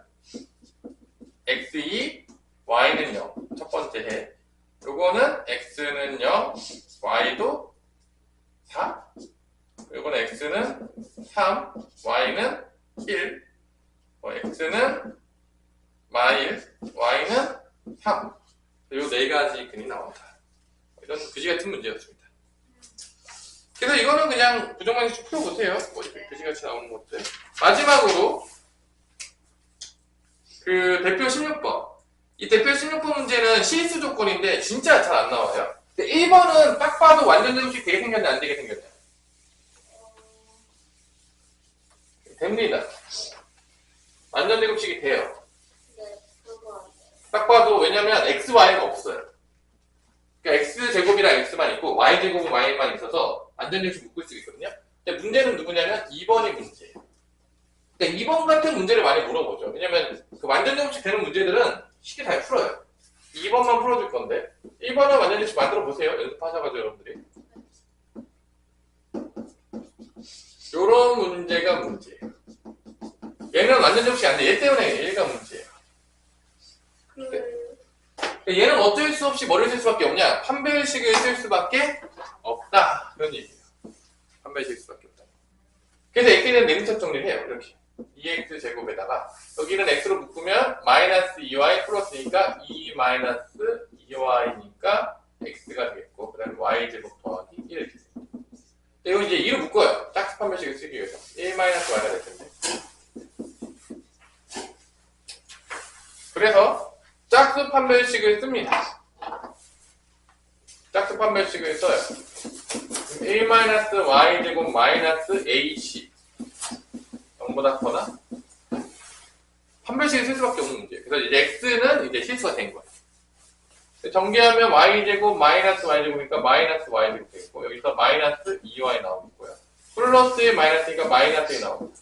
x2, y는 0. 첫 번째 해. 요거는 x는 0, y도 4. 요거는 x는 3, y는 1. x는 마일, y는 3. 요 4가지 근이 나온다. 이런 그지 같은 문제였습니다. 그래서 이거는 그냥 부정방정식 풀어보세요. 그지같이 나오는 것들. 마지막으로 그 대표 16번. 이 대표 16번 문제는 실수 조건인데 진짜 잘 안 나와요. 1번은 딱 봐도 완전 제곱식 되게 생겼냐 안 되게 생겼냐? 됩니다. 완전 제곱식이 돼요. 딱 봐도 왜냐면 x, y가 없어요. 그러니까 x제곱이랑 x만 있고 y제곱은 y만 있어서 완전제곱식 묶을 수 있거든요. 근데 문제는 누구냐면 2번이 문제예요. 그러니까 2번 같은 문제를 많이 물어보죠. 왜냐면 그 완전제곱식 되는 문제들은 쉽게 잘 풀어요. 2번만 풀어줄 건데 1번은 완전제곱식 만들어 보세요. 연습하셔가지고 여러분들이. 요런 문제가 문제예요. 얘는 완전제곱식이 안 돼. 얘 때문에 얘가 문제예요. 얘는 어쩔 수 없이 뭐를 쓸 수밖에 없냐? 판별식을 쓸 수밖에 없다. 그런 얘기예요. 판별식을 쓸 수밖에 없다. 그래서 x는 내림차 정리를 해요. 이렇게 2x 제곱에다가 여기는 x로 묶으면 마이너스 2y 플러스니까 2 마이너스 2y니까 x가 되겠고 그 다음에 y 제곱 더하기 1 이렇게 돼요. 이거 이제 2로 묶어요. 짝수 판별식을 쓰기 위해서 1 마이너스 y가 될 텐데. 그래서 짝수 판별식을 씁니다. 짝수 판별식을 써요. 1-y제곱 마이너스 ac 0보다 커나 판별식을 쓸 수밖에 없는 문제예요. 그래서 이제 x는 이제 실수가 된 거예요. 전개하면 y제곱 마이너스 y제곱이니까 마이너스 y제곱 되겠고 여기서 마이너스 2y 나오고요. 플러스 1 마이너스니까 마이너스 1 나오고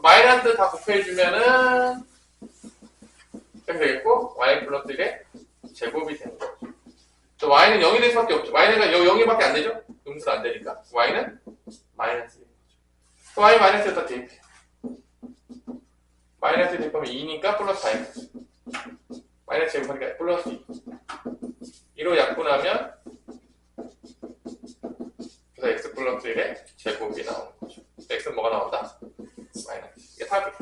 마이너스 다 곱해주면은 이렇게 되겠고 y 플러스 1의 제곱이 되는 거죠. 또 y는 0이 될 수밖에 없죠. y는 0이 밖에 안 되죠? 음수 안 되니까 y는 마이너스 1인 거죠. 또 y 마이너스에다 대입해요. 마이너스 대입하면 2니까 플러스 4x 마이너스 제곱하니까 플러스 2 2로 약분하면 그래서 x 플러스 1의 제곱이 나오는 거죠. x는 뭐가 나온다? 마이너스. 이게 답이에요.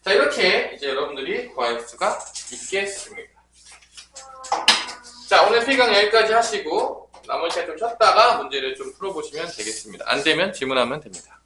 자, 이렇게 이제 여러분들이 구할 수가 있겠습니다. 자, 오늘 필강 여기까지 하시고 나머지 시간 좀 쉬었다가 문제를 좀 풀어보시면 되겠습니다. 안 되면 질문하면 됩니다.